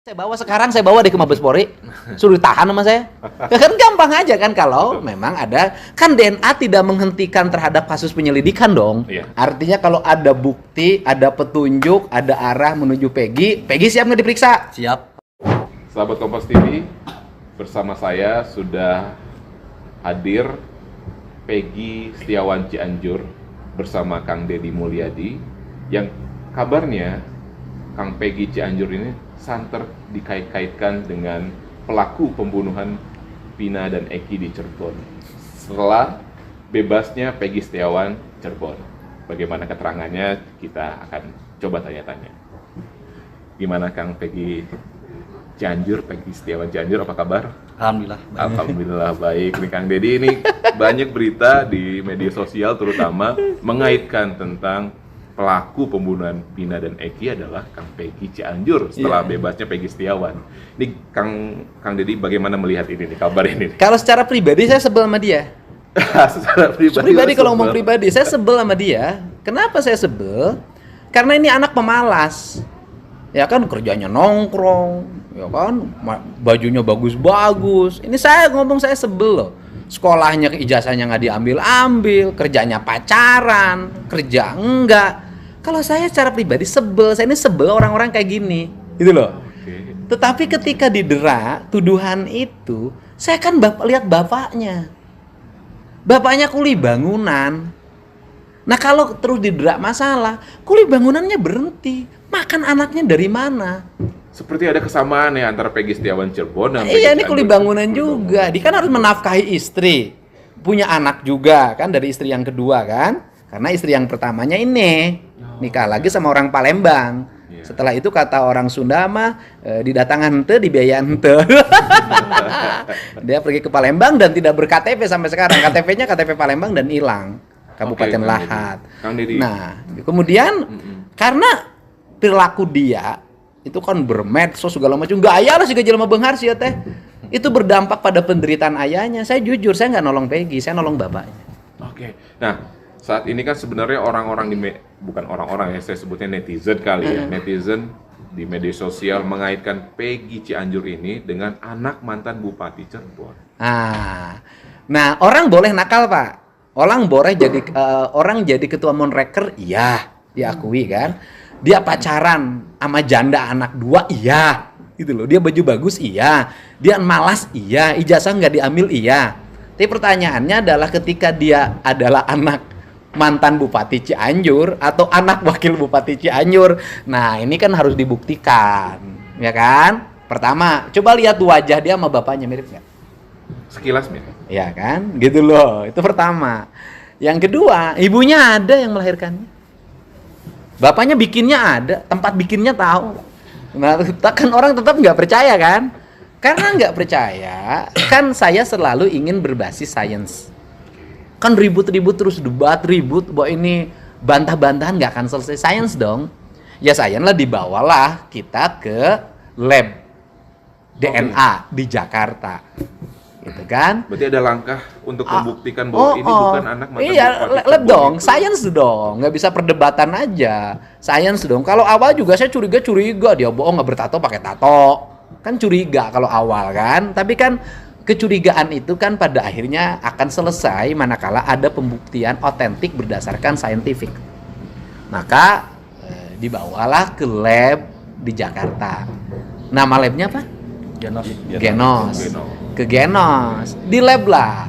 Saya bawa di ke Mabespori, suruh ditahan sama saya. Kan gampang aja kan kalau memang ada, kan DNA tidak menghentikan terhadap kasus penyelidikan dong. Iya. Artinya kalau ada bukti, ada petunjuk, ada arah menuju Peggy siap nggak diperiksa? Siap. Sahabat Kompas TV, bersama saya sudah hadir Peggy Setiawan Cianjur bersama Kang Deddy Mulyadi, yang kabarnya Kang Peggy Cianjur ini santer dikait-kaitkan dengan pelaku pembunuhan Vina dan Eki di Cirebon setelah bebasnya Peggy Setiawan Cirebon. Bagaimana keterangannya, kita akan coba tanya-tanya. Gimana Kang Peggy Cianjur, Peggy Setiawan Cianjur, apa kabar? Alhamdulillah. Baik. Alhamdulillah baik. Nih Kang Deddy, ini banyak berita di media sosial terutama mengaitkan tentang pelaku pembunuhan Vina dan Eki adalah Kang Peggy Cianjur setelah bebasnya Peggy Setiawan. Ini Kang Deddy bagaimana melihat ini nih, kabar ini? Kalau secara pribadi saya sebel sama dia. Secara Pribadi kalau ngomong pribadi, saya sebel sama dia. Kenapa saya sebel? Karena ini anak pemalas. Ya kan, kerjanya nongkrong, ya kan, bajunya bagus-bagus. Ini saya ngomong, saya sebel loh. Sekolahnya, ijazahnya nggak diambil-ambil, kerjanya pacaran, kerja enggak. Kalau saya secara pribadi sebel, saya ini sebel orang-orang kayak gini, gitu loh. Oke. Tetapi ketika didera tuduhan itu, saya kan lihat bapaknya. Bapaknya kuli bangunan. Nah kalau terus didera masalah, kuli bangunannya berhenti. Makan anaknya dari mana? Seperti ada kesamaan ya antara Peggy Setiawan Cirebon dan Iya, ini kuli bangunan juga. Dia kan harus menafkahi istri. Punya anak juga kan dari istri yang kedua kan. Karena istri yang pertamanya ini nikah lagi sama orang Palembang. Setelah itu kata orang Sunda mah didatangan hente, dibiayaan hente. Dia pergi ke Palembang dan tidak ber-KTP sampai sekarang. KTP-nya KTP Palembang dan hilang. Kabupaten Oke, Lahat. Kang Deddy. Nah, kemudian karena perilaku dia itu kan bermedsos segala macam, gaya lah si jelema beunghar sih ya teh. Itu berdampak pada penderitaan ayahnya. Saya jujur, saya nggak nolong Peggy, saya nolong bapaknya. Oke. Nah, saat ini kan sebenarnya orang-orang bukan orang-orang ya, saya sebutnya netizen kali ya. Netizen di media sosial mengaitkan Peggy Cianjur ini dengan anak mantan Bupati Cirebon. Nah, orang boleh nakal, Pak. Orang boleh jadi orang jadi ketua Monreker, iya, diakui kan. Dia pacaran sama janda anak 2, iya. Gitu loh. Dia baju bagus, iya. Dia malas, iya. Ijazah nggak diambil, iya. Tapi pertanyaannya adalah ketika dia adalah anak mantan Bupati Cianjur atau anak wakil Bupati Cianjur. Nah, ini kan harus dibuktikan, ya kan? Pertama, coba lihat wajah dia sama bapaknya, mirip nggak? Sekilas mirip. Ya kan? Gitu loh. Itu pertama. Yang kedua, ibunya ada yang melahirkannya. Bapaknya bikinnya ada, tempat bikinnya tahu. Nah, kan orang tetap nggak percaya kan? Karena nggak percaya, kan saya selalu ingin berbasis sains. Kan ribut-ribut terus debat, ribut bahwa ini bantah-bantahan nggak akan selesai. Sains dong. Ya sains lah, dibawalah kita ke lab DNA di Jakarta. Gitu kan? Berarti ada langkah untuk membuktikan bahwa ini bukan anak mantan iya, Bupati lab Cirebon dong, itu. sains dong, nggak bisa perdebatan aja, sains dong. Kalau awal juga saya curiga dia bohong, nggak bertato pakai tato, kan curiga kalau awal kan. Tapi kan kecurigaan itu kan pada akhirnya akan selesai manakala ada pembuktian otentik berdasarkan saintifik. Maka dibawalah ke lab di Jakarta. Nama labnya apa? Genos. Ke Genos, di lab lah.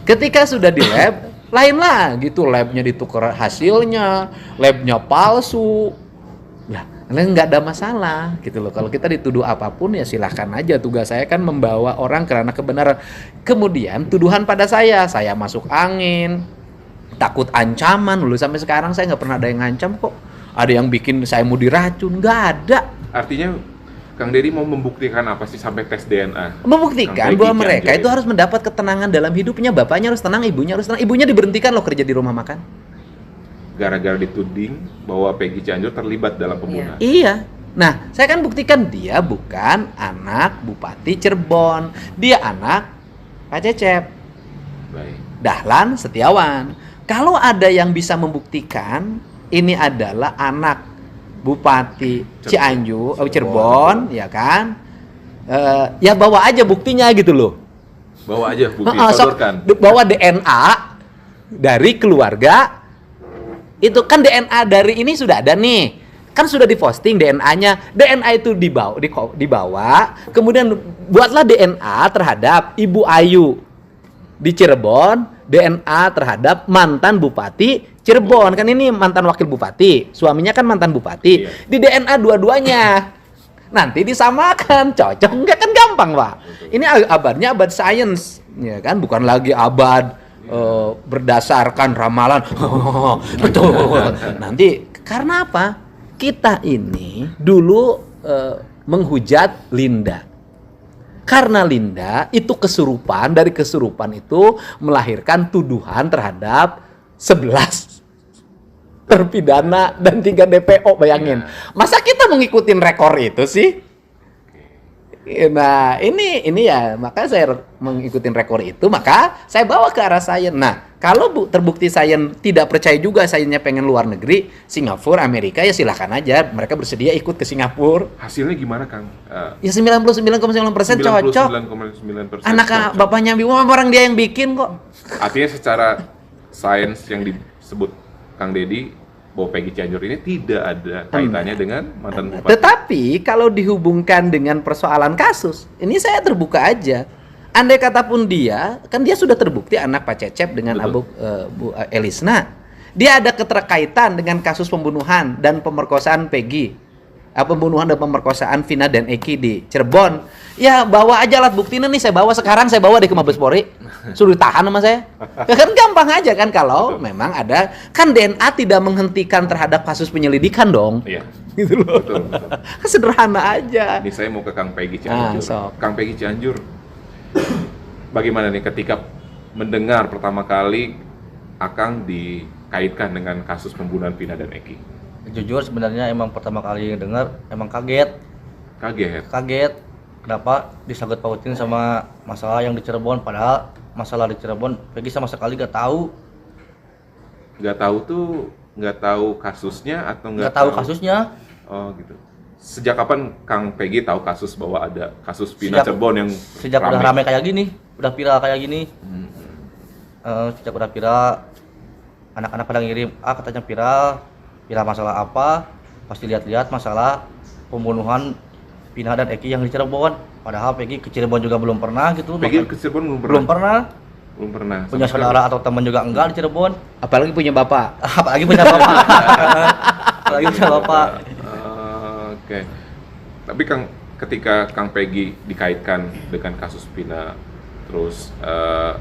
Ketika sudah di lab, lain lah gitu, labnya ditukar hasilnya, labnya palsu. Lah, nggak ada masalah gitu loh. Kalau kita dituduh apapun ya silahkan aja. Tugas saya kan membawa orang karena kebenaran. Kemudian tuduhan pada saya masuk angin, takut ancaman. Dulu sampai sekarang saya nggak pernah ada yang ngancam kok. Ada yang bikin saya mau diracun, nggak ada. Artinya Kang Deddy mau membuktikan apa sih sampai tes DNA? Membuktikan bahwa mereka itu harus mendapat ketenangan dalam hidupnya. Bapaknya harus tenang, ibunya harus tenang. Ibunya diberhentikan loh kerja di rumah makan. Gara-gara dituding bahwa Peggy Cianjur terlibat dalam pembunuhan. Iya. Nah, saya kan buktikan dia bukan anak Bupati Cirebon. Dia anak Pak Cecep. Baik. Dahlan Setiawan. Kalau ada yang bisa membuktikan ini adalah anak Bupati Cianjur, Cirebon, ya kan? Ya bawa aja buktinya gitu loh. Bawa aja bukti, Sok, sodorkan. bawa DNA dari keluarga. Itu kan DNA dari ini sudah ada nih. Kan sudah diposting DNA-nya. DNA itu dibawa, kemudian buatlah DNA terhadap Ibu Ayu di Cirebon, DNA terhadap mantan Bupati Cirebon. Kan ini mantan wakil bupati, suaminya kan mantan bupati. Iya. Di DNA dua-duanya. Nanti disamakan, cocok enggak kan gampang, Pak. Ini abadnya abad sains, ya kan, bukan lagi abad berdasarkan ramalan. Betul. Nanti karena apa? Kita ini dulu menghujat Linda. Karena Linda itu kesurupan, dari kesurupan itu melahirkan tuduhan terhadap 11 terpidana dan 3 DPO, bayangin. Masa kita mau ngikutin rekor itu sih? Nah, ini ya, maka saya mengikutin rekor itu, maka saya bawa ke arah sains. Nah, kalau terbukti sains tidak percaya juga, sainsnya pengen luar negeri, Singapura, Amerika, ya silahkan aja. Mereka bersedia ikut ke Singapura. Hasilnya gimana, Kang? Ya 99,9% cocok. 99,9% Anak cocok. bapaknya orang dia yang bikin kok. Artinya secara sains yang disebut Kang Dedi, bahwa Peggy Cianjur ini tidak ada kaitannya dengan mantan bupati. Tetapi kalau dihubungkan dengan persoalan kasus, ini saya terbuka aja. Andai kata pun dia, kan dia sudah terbukti anak Pak Cecep dengan Bu Elisna. Dia ada keterkaitan dengan kasus pembunuhan dan pemerkosaan Peggy. Pembunuhan dan pemerkosaan Vina dan Eki di Cirebon. Ya bawa aja alat buktinya nih, saya bawa sekarang, saya bawa di ke Mabes Polri. Suruh ditahan sama saya. Kan gampang aja kan kalau memang ada, kan DNA tidak menghentikan terhadap kasus penyelidikan dong. Iya. Gitu loh. Betul. Kan sederhana aja. Ini saya mau ke Kang Peggy Cianjur. sok. Kang Peggy Cianjur, bagaimana nih ketika mendengar pertama kali Akang dikaitkan dengan kasus pembunuhan Vina dan Eki? Jujur sebenarnya emang pertama kali dengar emang kaget. Kenapa disangkut pautin sama masalah yang di Cirebon, padahal masalah di Cirebon Peggy sama sekali gak tahu. Nggak tahu kasusnya atau Nggak tahu kasusnya. Oh gitu. Sejak kapan Kang Peggy tahu kasus bahwa ada kasus Vina Cirebon yang sejak udah ramai kayak gini, udah viral kayak gini. Sejak udah viral, anak-anak pada ngirim, katanya viral masalah apa? Pasti lihat-lihat masalah pembunuhan Vina dan Eki yang di Cirebon. Padahal Peggy ke Cirebon juga belum pernah gitu. Peggy ke Cirebon belum pernah. Punya saudara atau teman juga enggak di Cirebon. Apalagi punya bapak. Apalagi punya bapak. Oke. Tapi Kang, ketika Kang Peggy dikaitkan dengan kasus Vina, terus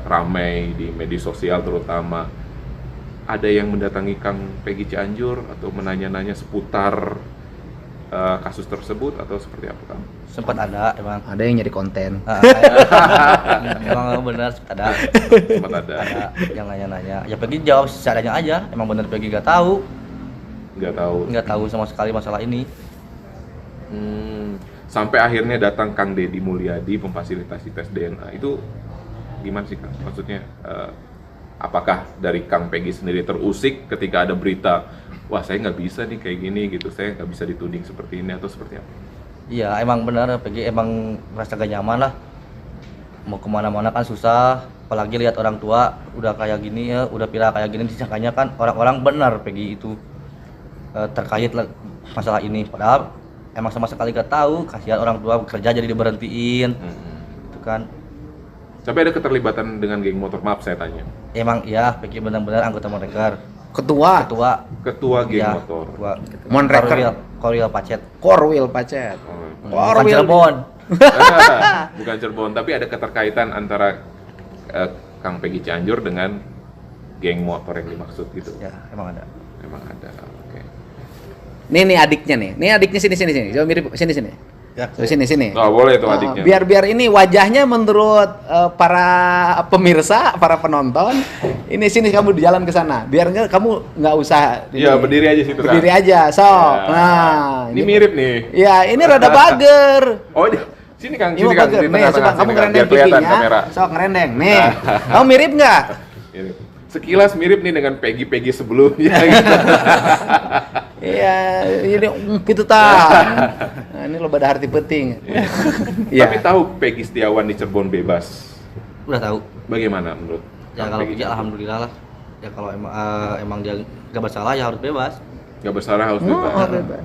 ramai di media sosial terutama, ada yang mendatangi Kang Peggy Cianjur atau menanya-nanya seputar kasus tersebut atau seperti apa, Kang? Sempat ada emang. Ada yang nyari konten. Emang benar ada. Sempat ada. Ada yang nanya-nanya. Ya Peggy jawab seadanya aja. Emang benar Peggy gak tahu. Nggak tahu sama sekali masalah ini. Sampai akhirnya datang Kang Dedi Mulyadi memfasilitasi tes DNA. Itu gimana sih, Kang? Maksudnya apakah dari Kang Peggy sendiri terusik ketika ada berita, wah saya nggak bisa nih kayak gini gitu, saya nggak bisa dituding seperti ini, atau seperti apa? Iya emang benar, Peggy emang merasa gak nyaman lah. Mau kemana-mana kan susah, apalagi lihat orang tua udah kayak gini ya, udah viral kayak gini, disangkanya kan orang-orang benar Peggy itu terkait lah masalah ini. Padahal emang sama sekali gak tahu, kasihan orang tua bekerja jadi diberhentiin, itu kan. Tapi ada keterlibatan dengan geng motor, maaf saya tanya. Emang iya, Peggy benar-benar anggota Monreker. Ketua Geng iya, motor. Ketua. Monreker. Korwil Pacet. Korwil Pacet. Bukan Cirebon. Bukan Cirebon, tapi ada keterkaitan antara Kang Peggy Cianjur dengan geng motor yang dimaksud gitu. Ya, emang ada. Oke. Nih adiknya nih. Nih adiknya sini. Coba mirip sini. Ya, Sini. Oh, boleh tuh adiknya. Biar ini wajahnya menurut para pemirsa, para penonton. Ini sini kamu di jalan ke sana. Biar kamu nggak usah. Iya, berdiri aja situ. Berdiri Kang. aja. So, Ya. nah, Ini mirip nih. Ya, ini rada bager. Oh, sini Kang, Ini sini mau Kang. bager. Sini Nih, tengah-tengah, coba kamu sini, Kang. ngerendeng Biar kelihatan pipinya. kamera. Sok ngerendeng. Nih, kamu mirip nggak? Sekilas mirip nih dengan Peggy sebelumnya gitu. Iya, ini itu tah. Nah, ini lo pada arti penting. Iya. Tapi tahu Peggy Setiawan di Cirebon bebas. Udah tahu. Bagaimana menurut Ya Kang kalau Peggy? ya alhamdulillah lah. Ya kalau emang dia nggak bersalah ya harus bebas. Nggak bersalah harus bebas. Bebas.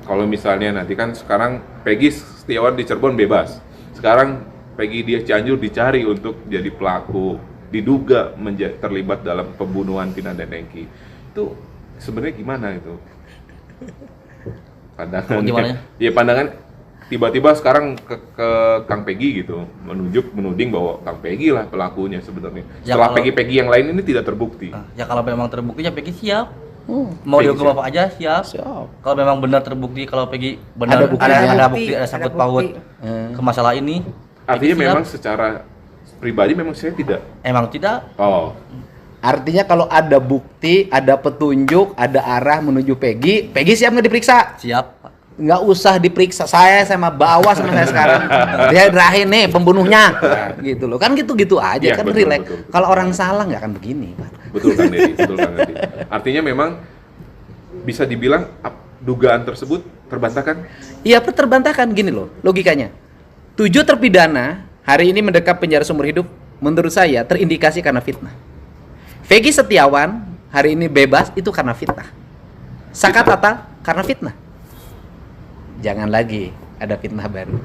Kalau misalnya nanti kan sekarang Peggy Setiawan di Cirebon bebas. Sekarang Peggy dia Cianjur dicari untuk jadi pelaku, diduga terlibat dalam pembunuhan Vina dan Eki. Itu sebenarnya gimana itu? Pandangan. Gimana? Ya pandangan tiba-tiba sekarang ke Kang Peggy gitu, menuding bahwa Kang Peggy lah pelakunya sebenarnya. Ya, Setelah kalau- Peggy-Peggy yang lain ini tidak terbukti. Ya kalau memang terbukti ya Peggy siap. Hmm. Mau Peggy dihukum siap. apa aja siap. Siap. Kalau memang benar terbukti kalau Peggy benar Ada bukti. ada Ada bukti ada bukti, sangkut ada paut bukti. ke masalah ini. Artinya Peggy siap. memang secara pribadi memang saya tidak. Emang tidak. Oh, Artinya kalau ada bukti, ada petunjuk, ada arah menuju Peggy, Peggy siap nggak diperiksa? Siap. Nggak usah diperiksa, saya sama bawa sama saya sekarang. Dia terakhir nih pembunuhnya, gitu loh. Kan gitu-gitu aja, Iya, kan betul, relax. betul. Kalau orang salah nggak akan begini, Pak. betul Kang Deddy, betul Kang Deddy. Artinya memang bisa dibilang dugaan tersebut terbantahkan. Iya, terbantahkan gini loh, logikanya. 7 terpidana hari ini mendekam penjara seumur hidup, menurut saya terindikasi karena fitnah. Peggy Setiawan hari ini bebas itu karena fitnah. Saka Tata karena fitnah. Jangan lagi ada fitnah baru.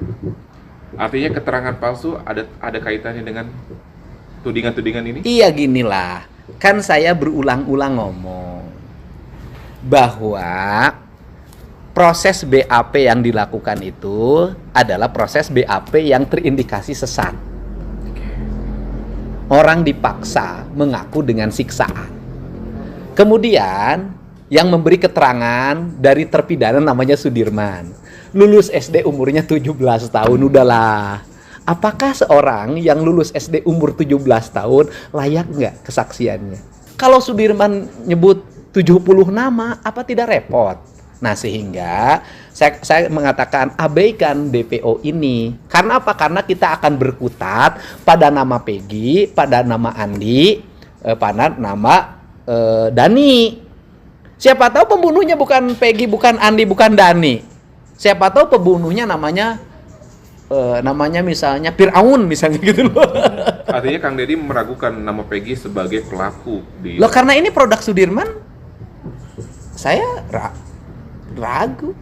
Artinya keterangan palsu ada kaitannya dengan tudingan-tudingan ini? Iya ginilah, kan saya berulang-ulang ngomong bahwa proses BAP yang dilakukan itu adalah proses BAP yang terindikasi sesat. Orang dipaksa mengaku dengan siksaan. Kemudian yang memberi keterangan dari terpidana namanya Sudirman. Lulus SD umurnya 17 tahun, udahlah. Apakah seorang yang lulus SD umur 17 tahun layak nggak kesaksiannya? Kalau Sudirman nyebut 70 nama, apa tidak repot? Nah, sehingga saya mengatakan abaikan DPO ini. Karena apa? Karena kita akan berkutat pada nama Peggy, pada nama Andi, pada nama Dani. Siapa tahu pembunuhnya bukan Peggy, bukan Andi, bukan Dani. Siapa tahu pembunuhnya namanya misalnya Fir'aun misalnya gitu loh. Artinya Kang Deddy meragukan nama Peggy sebagai pelaku di. Loh, karena ini produk Sudirman, saya ragu.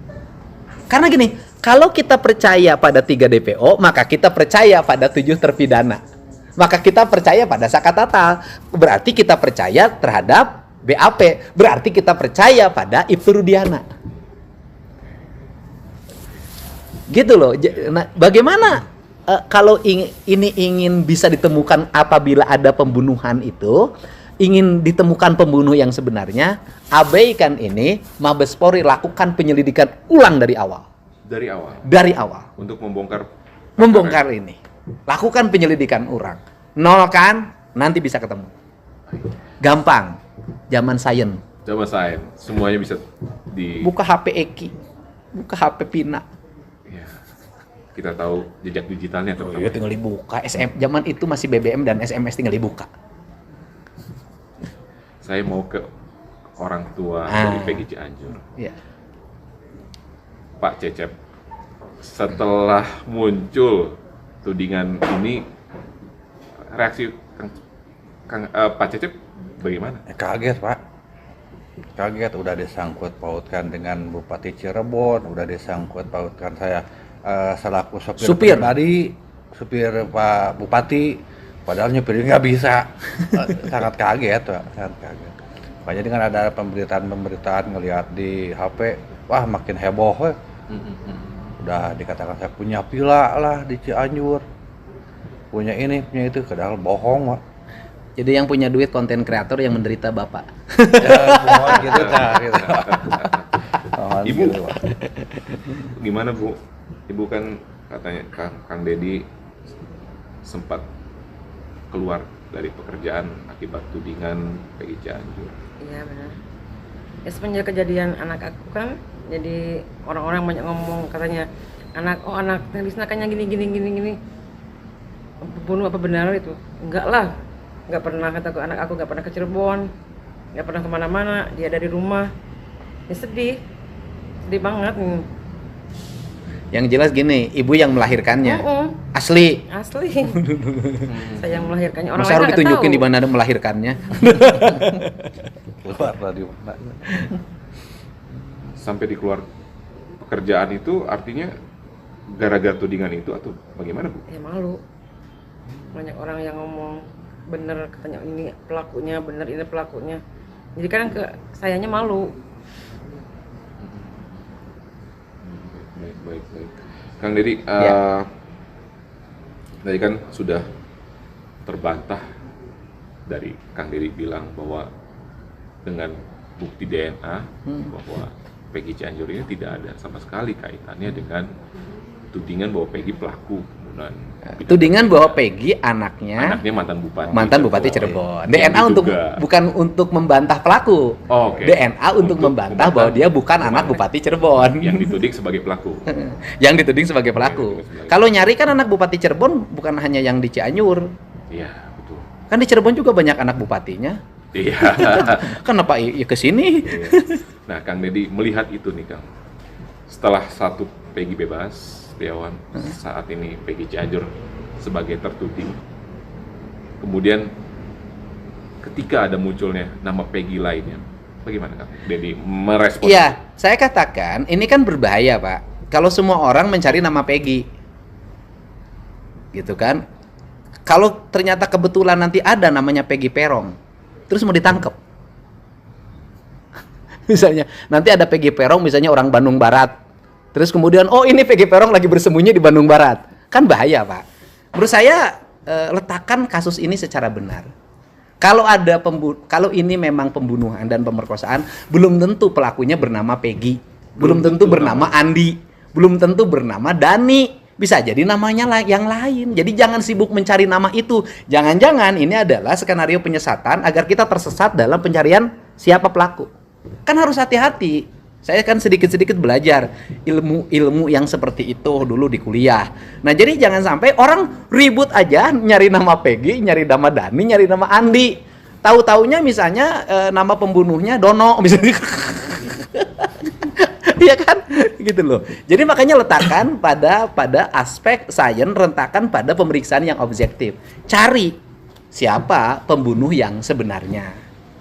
Karena gini, kalau kita percaya pada 3 DPO, maka kita percaya pada 7 terpidana. Maka kita percaya pada Saka Tata. Berarti kita percaya terhadap BAP. Berarti kita percaya pada Ibtu Rudiana. Gitu loh. Nah, bagaimana kalau ini ingin bisa ditemukan apabila ada pembunuhan itu, ingin ditemukan pembunuh yang sebenarnya, abaikan ini, Mabes Polri lakukan penyelidikan ulang dari awal. Dari awal Dari awal. untuk membongkar Ini. Lakukan penyelidikan ulang. Nol kan, nanti bisa ketemu. Gampang. Zaman sains. Coba saya semuanya bisa di. Buka HP Eki. Buka HP Pina. Ya, kita tahu jejak digitalnya terutama. Iya, tinggal dibuka. Zaman itu masih BBM dan SMS, tinggal dibuka. Saya mau ke orang tua Ah. dari Peggy Cianjur. Iya. Pak Cecep, setelah muncul tudingan ini, reaksi Pak Cecep bagaimana? Kaget Pak, kaget udah disangkut pautkan dengan Bupati Cirebon, udah disangkut pautkan saya selaku Supir. pribadi, supir Pak Bupati, padahal nyupir nggak bisa. Sangat kaget Pak, sangat kaget. Makanya dengan ada pemberitaan ngelihat di HP, wah makin heboh we. Udah dikatakan saya punya villa lah di Cianjur, punya ini, punya itu, padahal bohong Pak. Jadi yang punya duit konten kreator yang menderita Bapak. Ya, bohong gitu nah, gitu. Bohong Ibu. gitu, Pak. Gimana Bu? Ibu kan katanya Kang Deddy sempat keluar dari pekerjaan akibat tudingan Peggy Cianjur. Iya benar. Ya semenjak kejadian anak aku kan, jadi orang-orang banyak ngomong katanya anak Lisna kayaknya gini. Bunuh apa benar itu? Enggak lah, nggak pernah kataku anak aku nggak pernah ke Cirebon, nggak pernah kemana-mana, dia ada di rumah. Ya sedih banget. Yang jelas gini, ibu yang melahirkannya. Mm-mm. Asli. Asli. Saya yang melahirkannya. Orang Masa lain harus nggak ditunjukin tahu. di mana ada melahirkannya? Keluar lah di mana. Sampai di keluar pekerjaan itu artinya gara-gara tudingan itu atau bagaimana, Bu? Ya malu. Banyak orang yang ngomong bener, katanya ini pelakunya, bener ini pelakunya. Jadi kadang sayanya malu. Baik. Kang Dedi, Ya. tadi kan sudah terbantah dari Kang Dedi bilang bahwa dengan bukti DNA bahwa Peggy Cianjur ini tidak ada sama sekali kaitannya dengan tudingan bahwa Peggy pelaku pembunuhan. Tudingan bahwa Peggy anaknya Mantan Bupati Cirebon. Yang DNA untuk diduga. bukan untuk membantah pelaku. Oh, oke. DNA untuk membantah bahwa dia bukan anak Bupati Cirebon. yang dituding sebagai pelaku. Yang dituding sebagai pelaku. Kalau nyari kan anak Bupati Cirebon bukan hanya yang di Cianjur. Iya, betul. Kan di Cirebon juga banyak anak bupatinya. Iya. Kenapa ke sini? Iya. Nah, Kang Dedi melihat itu nih, Kang. Setelah satu Peggy bebas, Setiawan, saat ini Peggy Cianjur sebagai tertuding. Kemudian ketika ada munculnya nama Peggy lainnya, bagaimana Kang Dedi merespon? Iya, saya katakan ini kan berbahaya, Pak. Kalau semua orang mencari nama Peggy. Gitu kan? Kalau ternyata kebetulan nanti ada namanya Peggy Perong, terus mau ditangkap. Misalnya, nanti ada Peggy Perong misalnya orang Bandung Barat. Terus kemudian, oh ini Peggy Perong lagi bersembunyi di Bandung Barat. Kan bahaya, Pak. Menurut saya, letakkan kasus ini secara benar. Kalau ini memang pembunuhan dan pemerkosaan, belum tentu pelakunya bernama Peggy. Belum tentu bernama Andi. Belum tentu bernama Dani. Bisa jadi namanya yang lain. Jadi jangan sibuk mencari nama itu. Jangan-jangan ini adalah skenario penyesatan agar kita tersesat dalam pencarian siapa pelaku. Kan harus hati-hati. Saya kan sedikit-sedikit belajar ilmu yang seperti itu dulu di kuliah. Nah, jadi jangan sampai orang ribut aja nyari nama Peggy, nyari nama Dani, nyari nama Andi. Tahu-taunya misalnya nama pembunuhnya Dono misalnya. Iya kan? Gitu loh. Jadi makanya letakkan pada aspek sains, rentakan pada pemeriksaan yang objektif. Cari siapa pembunuh yang sebenarnya.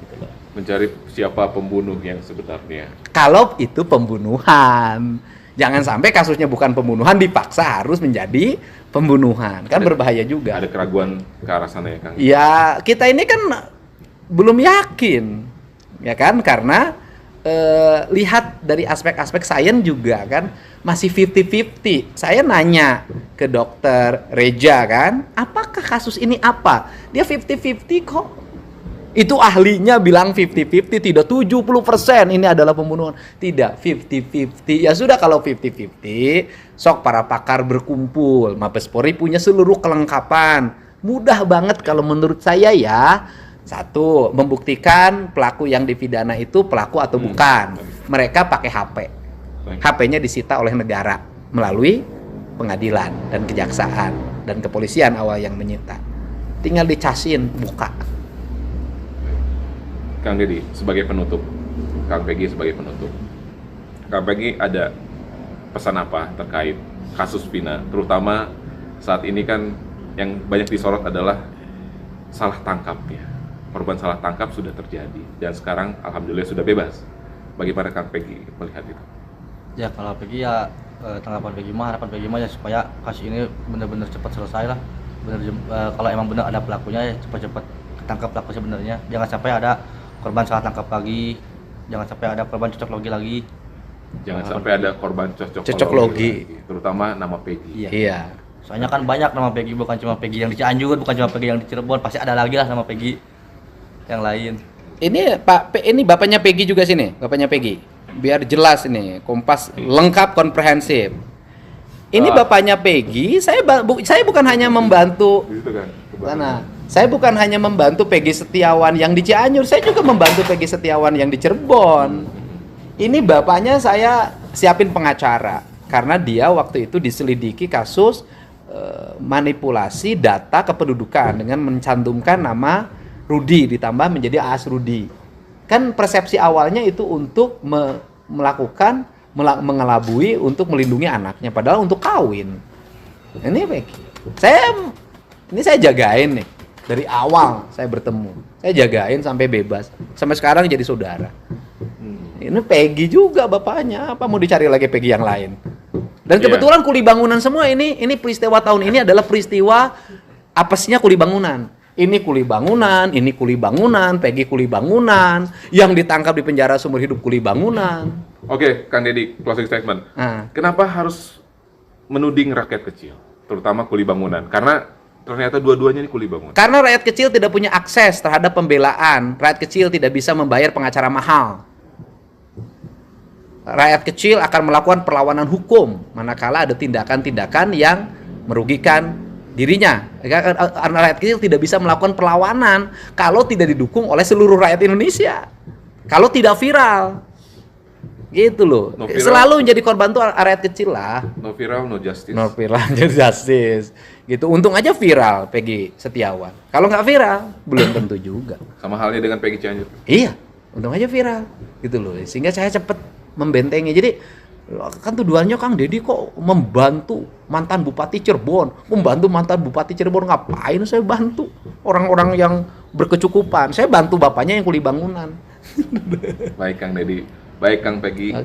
Gitu loh. Mencari siapa pembunuh yang sebenarnya. Kalau itu pembunuhan. Jangan sampai kasusnya bukan pembunuhan dipaksa harus menjadi pembunuhan. Kan berbahaya juga. Ada keraguan ke arah sana ya, Kang? Ya, kita ini kan belum yakin. Ya kan? Karena lihat dari aspek-aspek sains juga kan masih 50-50. Saya nanya ke dokter Reja kan, apakah kasus ini apa? Dia 50-50 kok. Itu ahlinya bilang 50-50, tidak 70% ini adalah pembunuhan. Tidak, 50-50. Ya sudah kalau 50-50, sok para pakar berkumpul. Mabespori punya seluruh kelengkapan. Mudah banget kalau menurut saya ya. Satu, membuktikan pelaku yang dipidana itu pelaku atau bukan. Mereka pakai HP. HP-nya disita oleh negara melalui pengadilan dan kejaksaan dan kepolisian awal yang menyita. Tinggal dicasin, buka. Kang Dedi, sebagai penutup, Kang Peggy sebagai penutup, Kang Peggy ada pesan apa terkait kasus Vina, terutama saat ini kan yang banyak disorot adalah salah tangkapnya. Korban salah tangkap sudah terjadi dan sekarang alhamdulillah sudah bebas. Bagaimana Kang Peggy melihat itu? Ya kalau Peggy ya tanggapan Peggy mah, harapan Peggy mah ya supaya kasus ini benar-benar cepat selesai lah. Kalau emang benar ada pelakunya ya cepat-cepat ketangkap pelaku sebenarnya. Jangan sampai ada korban salah tangkap lagi, jangan sampai ada korban cocok logi lagi. Jangan sampai ada korban Cocok logi. Terutama nama Peggy. Iya. Soalnya kan banyak nama Peggy, bukan cuma Peggy yang di Cianjur, bukan cuma Peggy yang di Cirebon, pasti ada lagi lah nama Peggy yang lain. Ini ini bapaknya Peggy juga sini, bapaknya Peggy. Biar jelas ini, Kompas lengkap komprehensif. Ini bapaknya Peggy, saya bukan hanya membantu Gitu kan? sana. Saya bukan hanya membantu Peggy Setiawan yang di Cianjur, saya juga membantu Peggy Setiawan yang di Cirebon. Ini bapaknya saya siapin pengacara karena dia waktu itu diselidiki kasus manipulasi data kependudukan dengan mencantumkan nama Rudi ditambah menjadi AS Rudi. Kan persepsi awalnya itu untuk melakukan mengelabui untuk melindungi anaknya, padahal untuk kawin. Ini Peggy. Saya jagain nih dari awal saya bertemu. Saya jagain sampai bebas. Sampai sekarang jadi saudara. Ini Peggy juga bapaknya. Apa mau dicari lagi Peggy yang lain? Dan kebetulan kuli bangunan semua ini peristiwa tahun ini adalah peristiwa apesnya kuli bangunan. Ini kuli bangunan, Peggy kuli bangunan, yang ditangkap di penjara seumur hidup kuli bangunan. Oke, Kang Deddy, closing statement. Kenapa harus menuding rakyat kecil, terutama kuli bangunan? Karena ternyata dua-duanya ini kuli bangunan. Karena rakyat kecil tidak punya akses terhadap pembelaan. Rakyat kecil tidak bisa membayar pengacara mahal. Rakyat kecil akan melakukan perlawanan hukum manakala ada tindakan-tindakan yang merugikan dirinya. Rakyat kecil tidak bisa melakukan perlawanan kalau tidak didukung oleh seluruh rakyat Indonesia. Kalau tidak viral. Gitu loh. No viral, selalu menjadi korban tuh rakyat kecil lah. No viral, no justice. No viral, no justice. Gitu. Untung aja viral Peggy Setiawan. Kalau nggak viral, belum tentu juga. Sama halnya dengan Peggy Cianjur. Iya, untung aja viral. Gitu loh. Sehingga saya cepet membentengi. Jadi kan tuduhannya Kang Deddy kok membantu mantan Bupati Cirebon. Membantu mantan Bupati Cirebon, ngapain saya bantu? Orang-orang yang berkecukupan. Saya bantu bapaknya yang kuli bangunan. Baik Kang Deddy. Baik Kang Peggy,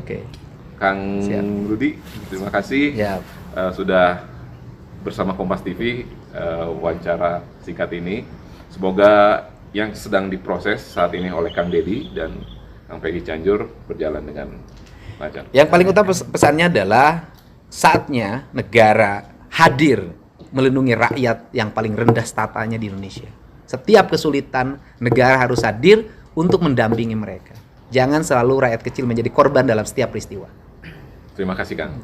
Kang Rudi, terima kasih sudah bersama Kompas TV wawancara singkat ini. Semoga yang sedang diproses saat ini oleh Kang Deddy dan Kang Peggy Cianjur berjalan dengan lancar. Yang paling utama pesannya adalah saatnya negara hadir melindungi rakyat yang paling rendah statanya di Indonesia. Setiap kesulitan, negara harus hadir untuk mendampingi mereka. Jangan selalu rakyat kecil menjadi korban dalam setiap peristiwa. Terima kasih, Kang.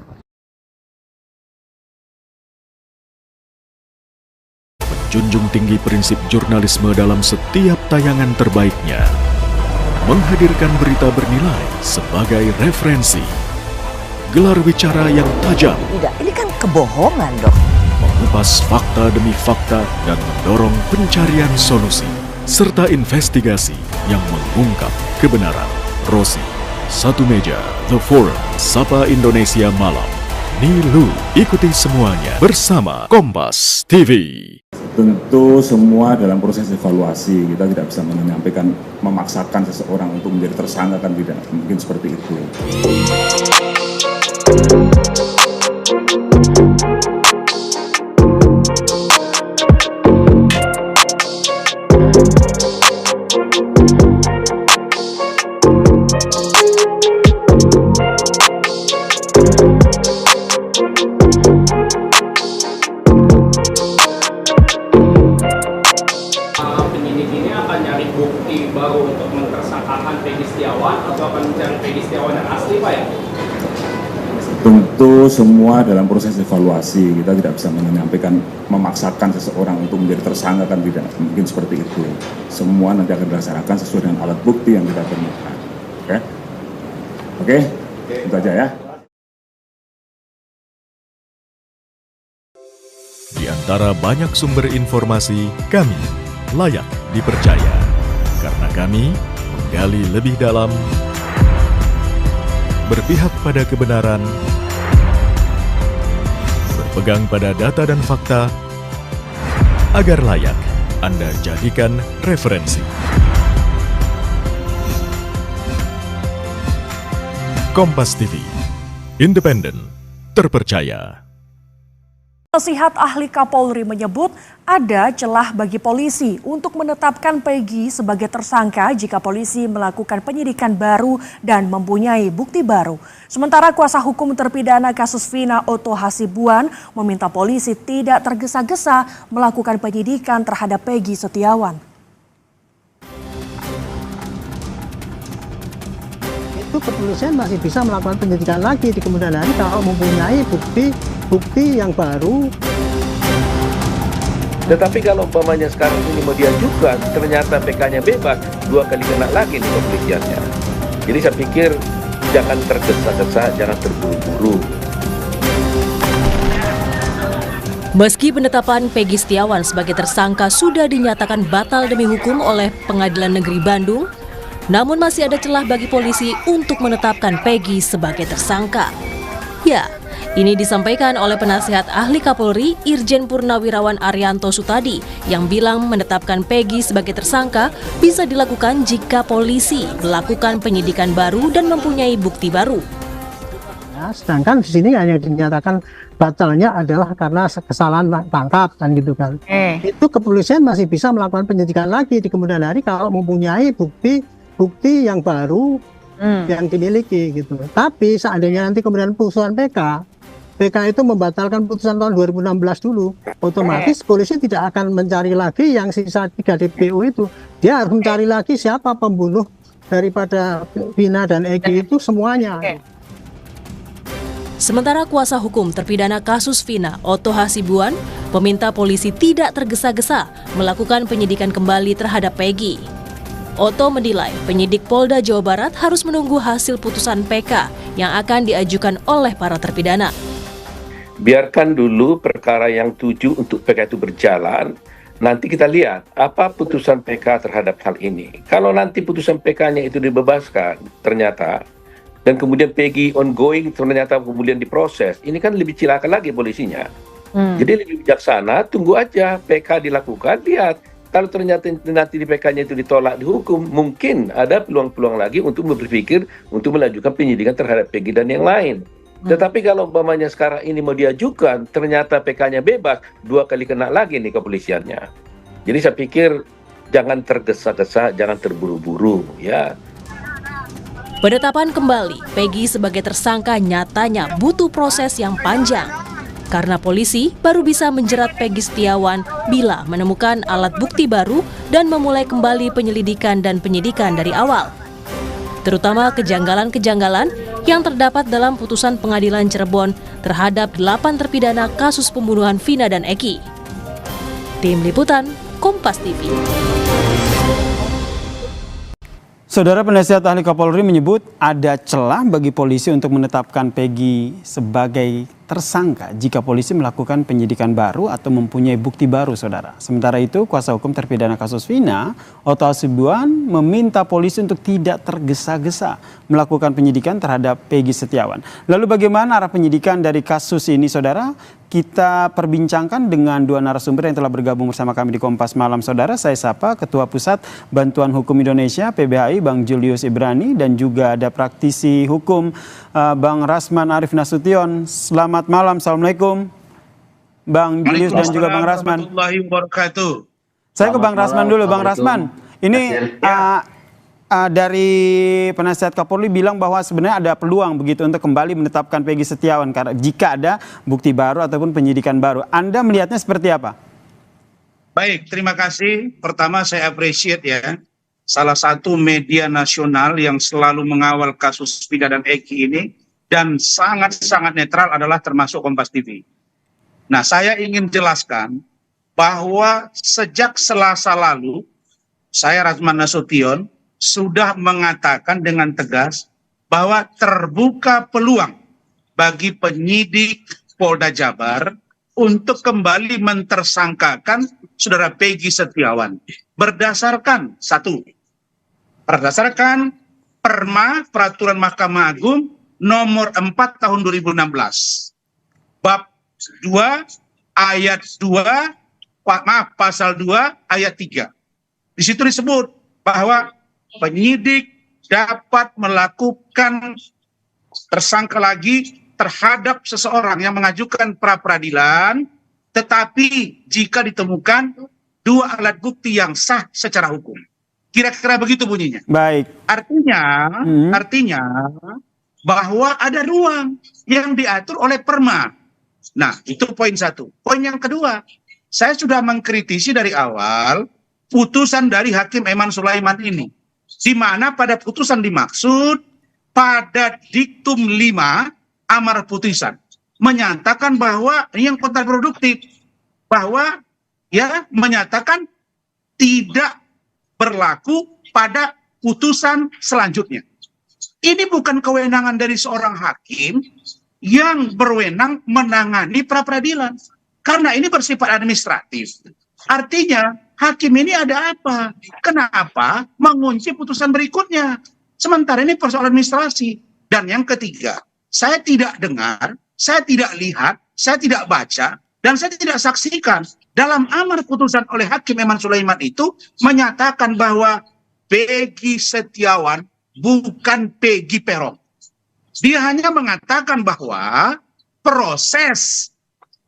Menjunjung tinggi prinsip jurnalisme dalam setiap tayangan terbaiknya. Menghadirkan berita bernilai sebagai referensi. Gelar bicara yang tajam. Tidak, ini kan kebohongan dong. Mengupas fakta demi fakta dan mendorong pencarian solusi. Serta investigasi yang mengungkap kebenaran. Rosi, Satu Meja, The Forum, Sapa Indonesia Malam. Nilu, ikuti semuanya bersama Kompas TV. Tentu semua dalam proses evaluasi, kita tidak bisa menyampaikan, memaksakan seseorang untuk menjadi tersangka, kan tidak mungkin seperti itu. Penyidik ini akan nyari bukti baru untuk mentersangkakan Peggy Setiawan atau akan mencari Peggy Setiawan yang asli, Pak ya? Tentu semua dalam proses evaluasi, kita tidak bisa menyampaikan, memaksakan seseorang untuk menjadi tersangka, kan tidak mungkin seperti itu. Semua nanti akan dilaksanakan sesuai dengan alat bukti yang kita temukan. Oke? Itu aja ya. Di antara banyak sumber informasi, kami layak dipercaya. Karena kami menggali lebih dalam, berpihak pada kebenaran, berpegang pada data dan fakta, agar layak Anda jadikan referensi. Kompas TV, independen, terpercaya. Nasihat ahli Kapolri menyebut ada celah bagi polisi untuk menetapkan Peggy sebagai tersangka jika polisi melakukan penyidikan baru dan mempunyai bukti baru. Sementara kuasa hukum terpidana kasus Vina Otto Hasibuan meminta polisi tidak tergesa-gesa melakukan penyidikan terhadap Peggy Setiawan. Itu kepolisian masih bisa melakukan penyidikan lagi di kemudian hari kalau mempunyai bukti yang baru. Tetapi kalau umpamanya sekarang ini mau diajukan, ternyata PK-nya bebas, 2 kali kena lagi nih kepolisiannya. Jadi saya pikir jangan tergesa-gesa, jangan terburu-buru. Meski penetapan Peggy Setiawan sebagai tersangka sudah dinyatakan batal demi hukum oleh Pengadilan Negeri Bandung, Namun masih ada celah bagi polisi untuk menetapkan Peggy sebagai tersangka. Ya, ini disampaikan oleh penasihat ahli Kapolri Irjen Purnawirawan Arianto Sutadi yang bilang menetapkan Peggy sebagai tersangka bisa dilakukan jika polisi melakukan penyidikan baru dan mempunyai bukti baru. Ya, sedangkan di sini hanya dinyatakan batalnya adalah karena kesalahan tangkap kan gitu kan. Itu kepolisian masih bisa melakukan penyidikan lagi di kemudian hari kalau mempunyai bukti yang baru yang dimiliki gitu. Tapi seandainya nanti kemudian putusan PK itu membatalkan putusan tahun 2016 dulu, otomatis polisi tidak akan mencari lagi yang sisa 3 DPO itu. Dia harus mencari lagi siapa pembunuh daripada Vina dan Egi itu semuanya. Sementara kuasa hukum terpidana kasus Vina, Otto Hasibuan, meminta polisi tidak tergesa-gesa melakukan penyidikan kembali terhadap Peggy. Otto menilai penyidik Polda Jawa Barat harus menunggu hasil putusan PK yang akan diajukan oleh para terpidana. Biarkan dulu perkara yang 7 untuk PK itu berjalan, nanti kita lihat apa putusan PK terhadap hal ini. Kalau nanti putusan PK-nya itu dibebaskan ternyata, dan kemudian Peggy ongoing ternyata kemudian diproses, ini kan lebih cilaka lagi polisinya. Jadi lebih bijaksana, tunggu aja PK dilakukan, lihat. Kalau ternyata nanti di PK-nya itu ditolak dihukum, mungkin ada peluang-peluang lagi untuk berpikir untuk melanjutkan penyidikan terhadap Peggy dan yang lain. Tetapi kalau umpamanya sekarang ini mau diajukan, ternyata PK-nya bebas, 2 kali kena lagi nih kepolisiannya. Jadi saya pikir jangan tergesa-gesa, jangan terburu-buru ya. Penetapan kembali Peggy sebagai tersangka nyatanya butuh proses yang panjang. Karena polisi baru bisa menjerat Peggy Setiawan bila menemukan alat bukti baru dan memulai kembali penyelidikan dan penyidikan dari awal. Terutama kejanggalan-kejanggalan yang terdapat dalam putusan pengadilan Cirebon terhadap 8 terpidana kasus pembunuhan Vina dan Eki. Tim Liputan, Kompas TV. Saudara penasihat ahli Kapolri menyebut ada celah bagi polisi untuk menetapkan Peggy sebagai tersangka jika polisi melakukan penyidikan baru atau mempunyai bukti baru, saudara. Sementara itu, kuasa hukum terpidana kasus Vina, Otto Hasibuan, meminta polisi untuk tidak tergesa-gesa melakukan penyidikan terhadap Peggy Setiawan. Lalu bagaimana arah penyidikan dari kasus ini, saudara? Kita perbincangkan dengan 2 narasumber yang telah bergabung bersama kami di Kompas Malam, saudara. Saya sapa Ketua Pusat Bantuan Hukum Indonesia (PBHI) Bang Julius Ibrani, dan juga ada praktisi hukum Bang Rasman Arif Nasution. Selamat malam, assalamualaikum Bang Julius dan juga Bang Rasman. Saya ke Bang Rasman dulu, Bang Rasman. Ini dari penasihat Kapolri bilang bahwa sebenarnya ada peluang begitu untuk kembali menetapkan Peggy Setiawan karena jika ada bukti baru ataupun penyidikan baru. Anda melihatnya seperti apa? Baik, terima kasih. Pertama saya appreciate ya, salah satu media nasional yang selalu mengawal kasus Vina dan Eki ini dan sangat-sangat netral adalah termasuk Kompas TV. Nah, saya ingin jelaskan bahwa sejak Selasa lalu, saya Rasman Nasution sudah mengatakan dengan tegas bahwa terbuka peluang bagi penyidik Polda Jabar untuk kembali mentersangkakan saudara Peggy Setiawan berdasarkan berdasarkan Perma Peraturan Mahkamah Agung nomor 4 tahun 2016 bab 2 ayat 2 pasal 2 ayat 3. Di situ disebut bahwa penyidik dapat melakukan tersangka lagi terhadap seseorang yang mengajukan pra-peradilan, tetapi jika ditemukan 2 alat bukti yang sah secara hukum. Kira-kira begitu bunyinya. Baik. Artinya bahwa ada ruang yang diatur oleh Perma. Nah, itu poin 1. Poin yang kedua, saya sudah mengkritisi dari awal putusan dari Hakim Eman Sulaiman ini, di mana pada putusan dimaksud pada diktum 5 amar putusan menyatakan bahwa ini yang kontraproduktif, bahwa ya menyatakan tidak berlaku pada putusan selanjutnya. Ini bukan kewenangan dari seorang hakim yang berwenang menangani pra-peradilan, karena ini bersifat administratif. Artinya hakim ini ada apa? Kenapa mengunci putusan berikutnya? Sementara ini persoalan administrasi. Dan yang ketiga, saya tidak dengar, saya tidak lihat, saya tidak baca, dan saya tidak saksikan dalam amar putusan oleh Hakim Eman Sulaiman itu menyatakan bahwa Peggy Setiawan bukan Peggy Peron. Dia hanya mengatakan bahwa proses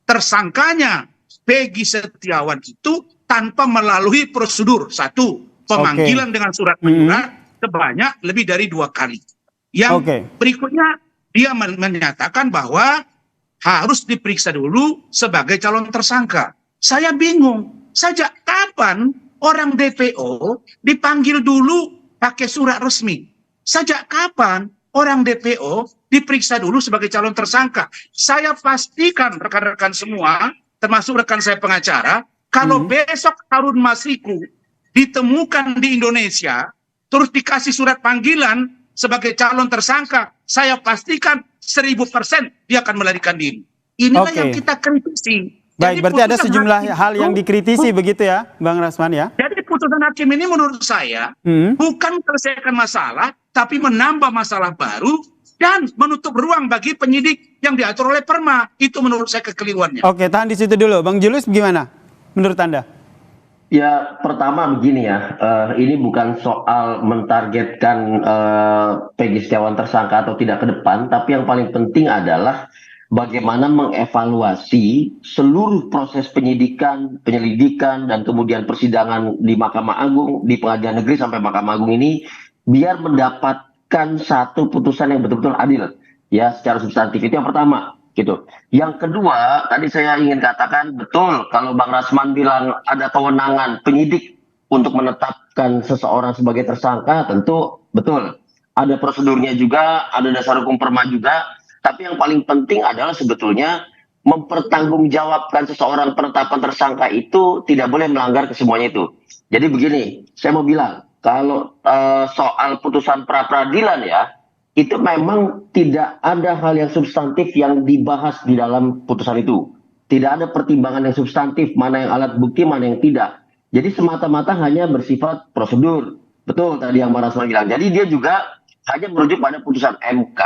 tersangkanya Peggy Setiawan itu tanpa melalui prosedur. Satu, pemanggilan dengan surat menyurat sebanyak lebih dari 2 kali. Yang berikutnya dia menyatakan bahwa harus diperiksa dulu sebagai calon tersangka. Saya bingung, sejak kapan orang DPO dipanggil dulu pakai surat resmi? Sejak kapan orang DPO diperiksa dulu sebagai calon tersangka? Saya pastikan rekan-rekan semua, termasuk rekan saya pengacara, kalau besok Harun Masiku ditemukan di Indonesia, terus dikasih surat panggilan sebagai calon tersangka, saya pastikan 1000% dia akan melarikan diri. Inilah yang kita kritisi. Baik, berarti ada sejumlah hal yang dikritisi begitu ya, Bang Rasman ya? Jadi putusan hakim ini menurut saya bukan menyelesaikan masalah, tapi menambah masalah baru dan menutup ruang bagi penyidik yang diatur oleh Perma. Itu menurut saya kekeliruannya. Oke, tahan di situ dulu. Bang Julius gimana menurut Anda? Ya, pertama begini ya, ini bukan soal mentargetkan Peggy Setiawan tersangka atau tidak ke depan, tapi yang paling penting adalah bagaimana mengevaluasi seluruh proses penyidikan, penyelidikan, dan kemudian persidangan di Mahkamah Agung, di Pengadilan Negeri sampai Mahkamah Agung ini, biar mendapatkan satu putusan yang betul-betul adil, ya, secara substantif. Itu yang pertama. Gitu. Yang kedua, tadi saya ingin katakan betul kalau Bang Rasman bilang ada kewenangan penyidik untuk menetapkan seseorang sebagai tersangka, tentu betul. Ada prosedurnya juga, ada dasar hukum Perma juga, tapi yang paling penting adalah sebetulnya mempertanggungjawabkan seseorang penetapan tersangka itu tidak boleh melanggar kesemuanya itu. Jadi begini, saya mau bilang, kalau soal putusan pra-peradilan ya, itu memang tidak ada hal yang substantif yang dibahas di dalam putusan itu. Tidak ada pertimbangan yang substantif, mana yang alat bukti, mana yang tidak. Jadi semata-mata hanya bersifat prosedur. Betul tadi yang Bang Rasman bilang. Jadi dia juga hanya merujuk pada putusan MK.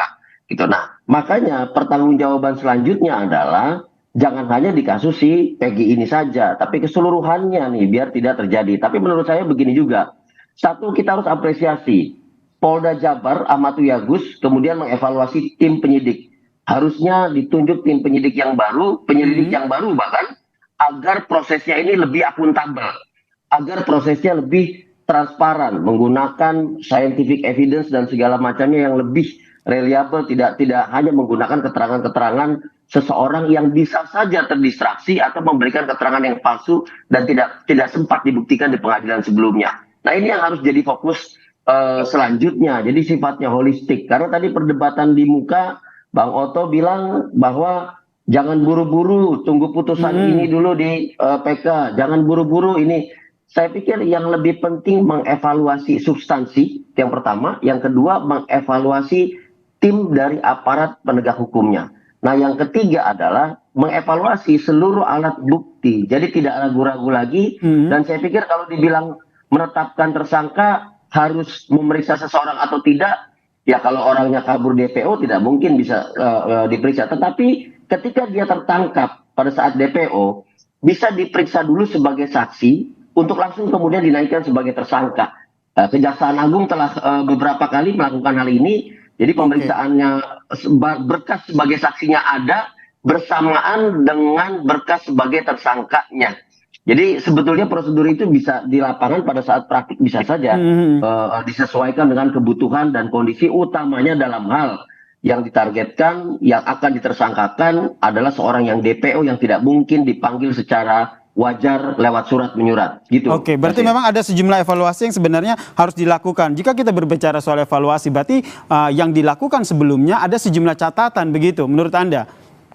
Gitu. Nah, makanya pertanggungjawaban selanjutnya adalah jangan hanya di kasus si Peggy ini saja, tapi keseluruhannya nih, biar tidak terjadi. Tapi menurut saya begini juga. Satu, kita harus apresiasi. Polda Jabar, Ahmad Yagus, kemudian mengevaluasi tim penyidik. Harusnya ditunjuk tim penyidik yang baru, penyelidik yang baru bahkan, agar prosesnya ini lebih akuntabel, agar prosesnya lebih transparan, menggunakan scientific evidence dan segala macamnya yang lebih reliable, tidak hanya menggunakan keterangan-keterangan seseorang yang bisa saja terdistraksi atau memberikan keterangan yang palsu dan tidak sempat dibuktikan di pengadilan sebelumnya. Nah, ini yang harus jadi fokus selanjutnya, jadi sifatnya holistik. Karena tadi perdebatan di muka, Bang Oto bilang bahwa jangan buru-buru, tunggu putusan ini dulu di PK, jangan buru-buru ini. Saya pikir yang lebih penting mengevaluasi substansi, yang pertama. Yang kedua, mengevaluasi tim dari aparat penegak hukumnya. Nah, yang ketiga adalah mengevaluasi seluruh alat bukti. Jadi tidak ragu-ragu lagi, dan saya pikir kalau dibilang menetapkan tersangka, harus memeriksa seseorang atau tidak, ya kalau orangnya kabur DPO tidak mungkin bisa diperiksa. Tetapi ketika dia tertangkap pada saat DPO, bisa diperiksa dulu sebagai saksi untuk langsung kemudian dinaikkan sebagai tersangka. Kejaksaan Agung telah beberapa kali melakukan hal ini, jadi pemeriksaannya berkas sebagai saksinya ada bersamaan dengan berkas sebagai tersangkanya. Jadi sebetulnya prosedur itu bisa di lapangan pada saat praktik bisa saja disesuaikan dengan kebutuhan dan kondisi, utamanya dalam hal yang ditargetkan, yang akan ditersangkakan adalah seorang yang DPO yang tidak mungkin dipanggil secara wajar lewat surat menyurat. Gitu. Oke, berarti memang ada sejumlah evaluasi yang sebenarnya harus dilakukan. Jika kita berbicara soal evaluasi, berarti yang dilakukan sebelumnya ada sejumlah catatan begitu menurut Anda?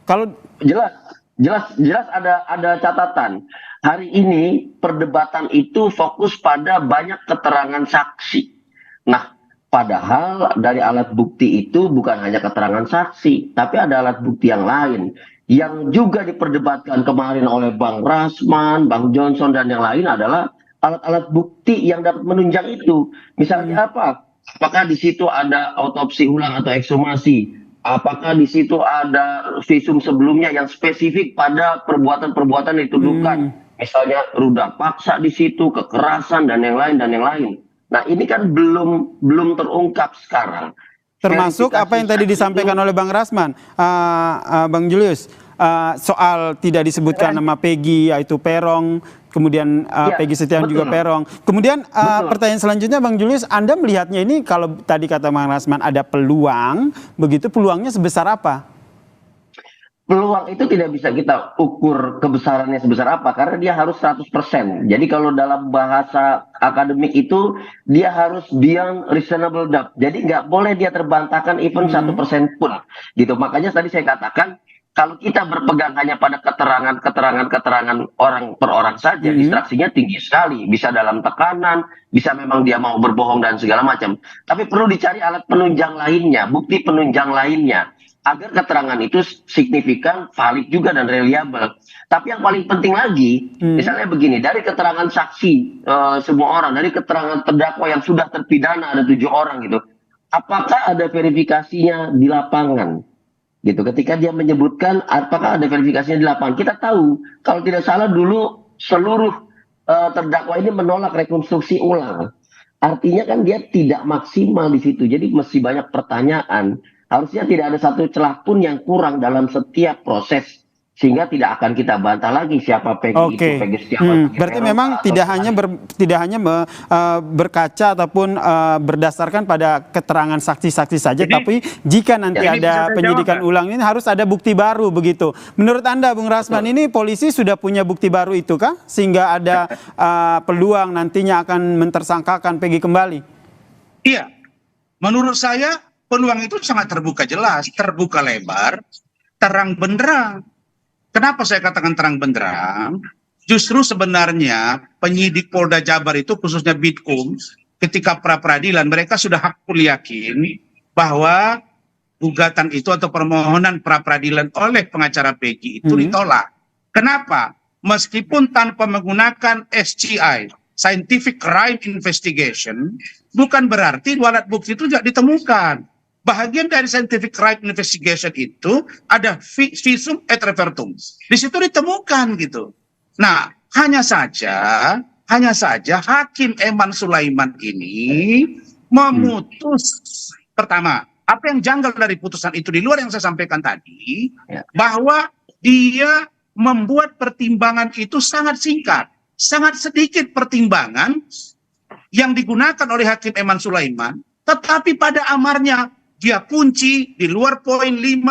Kalau jelas ada catatan. Hari ini perdebatan itu fokus pada banyak keterangan saksi. Nah, padahal dari alat bukti itu bukan hanya keterangan saksi, tapi ada alat bukti yang lain. Yang juga diperdebatkan kemarin oleh Bang Rasman, Bang Johnson, dan yang lain adalah alat-alat bukti yang dapat menunjang itu. Misalnya apa? Apakah di situ ada otopsi ulang atau ekshumasi? Apakah di situ ada visum sebelumnya yang spesifik pada perbuatan-perbuatan yang dituduhkan? Misalnya ruda paksa di situ, kekerasan, dan yang lain, dan yang lain. Nah, ini kan belum terungkap sekarang. Termasuk apa yang tadi disampaikan oleh Bang Rasman, Bang Julius, soal tidak disebutkan nama Peggy, yaitu Peron, kemudian Peggy Setiawan juga Peron. Kemudian pertanyaan selanjutnya, Bang Julius, Anda melihatnya ini kalau tadi kata Bang Rasman ada peluang, begitu peluangnya sebesar apa? Peluang itu tidak bisa kita ukur kebesarannya sebesar apa, karena dia harus 100%. Jadi kalau dalam bahasa akademik itu, dia harus beyond reasonable doubt. Jadi nggak boleh dia terbantahkan even 1% pun. Gitu. Makanya tadi saya katakan, kalau kita berpegang hanya pada keterangan orang per orang saja, distraksinya tinggi sekali. Bisa dalam tekanan, bisa memang dia mau berbohong dan segala macam. Tapi perlu dicari alat penunjang lainnya, bukti penunjang lainnya, agar keterangan itu signifikan, valid juga, dan reliable. Tapi yang paling penting lagi, misalnya begini, dari keterangan saksi semua orang, dari keterangan terdakwa yang sudah terpidana ada 7 orang gitu, apakah ada verifikasinya di lapangan? Gitu. Ketika dia menyebutkan, apakah ada verifikasinya di lapangan? Kita tahu, kalau tidak salah dulu seluruh terdakwa ini menolak rekonstruksi ulang. Artinya kan dia tidak maksimal di situ. Jadi mesti banyak pertanyaan. Harusnya tidak ada satu celah pun yang kurang dalam setiap proses, sehingga tidak akan kita bantah lagi siapa Peggy itu, Peggy Setiawan. Berarti memang tidak hanya berkaca ataupun berdasarkan pada keterangan saksi-saksi saja, tapi jika nanti ada penyidikan ulang ini harus ada bukti baru begitu. Menurut Anda, Bung Rasman, ini polisi sudah punya bukti baru itu kah? Sehingga ada peluang nantinya akan mentersangkakan Peggy kembali? Iya, menurut saya peluang itu sangat terbuka jelas, terbuka lebar, terang benderang. Kenapa saya katakan terang benderang? Justru sebenarnya penyidik Polda Jabar itu, khususnya Bidkum, ketika pra-peradilan mereka sudah hakul yakin bahwa gugatan itu atau permohonan pra-peradilan oleh pengacara Peggy itu ditolak. Kenapa? Meskipun tanpa menggunakan SCI, Scientific Crime Investigation, bukan berarti alat bukti itu tidak ditemukan. Bahagian dari Scientific Crime Investigation itu ada visum et repertum. Di situ ditemukan gitu. Nah, hanya saja Hakim Eman Sulaiman ini memutus pertama, apa yang janggal dari putusan itu di luar yang saya sampaikan tadi, bahwa dia membuat pertimbangan itu sangat singkat, sangat sedikit pertimbangan yang digunakan oleh Hakim Eman Sulaiman, tetapi pada amarnya dia kunci di luar poin 5,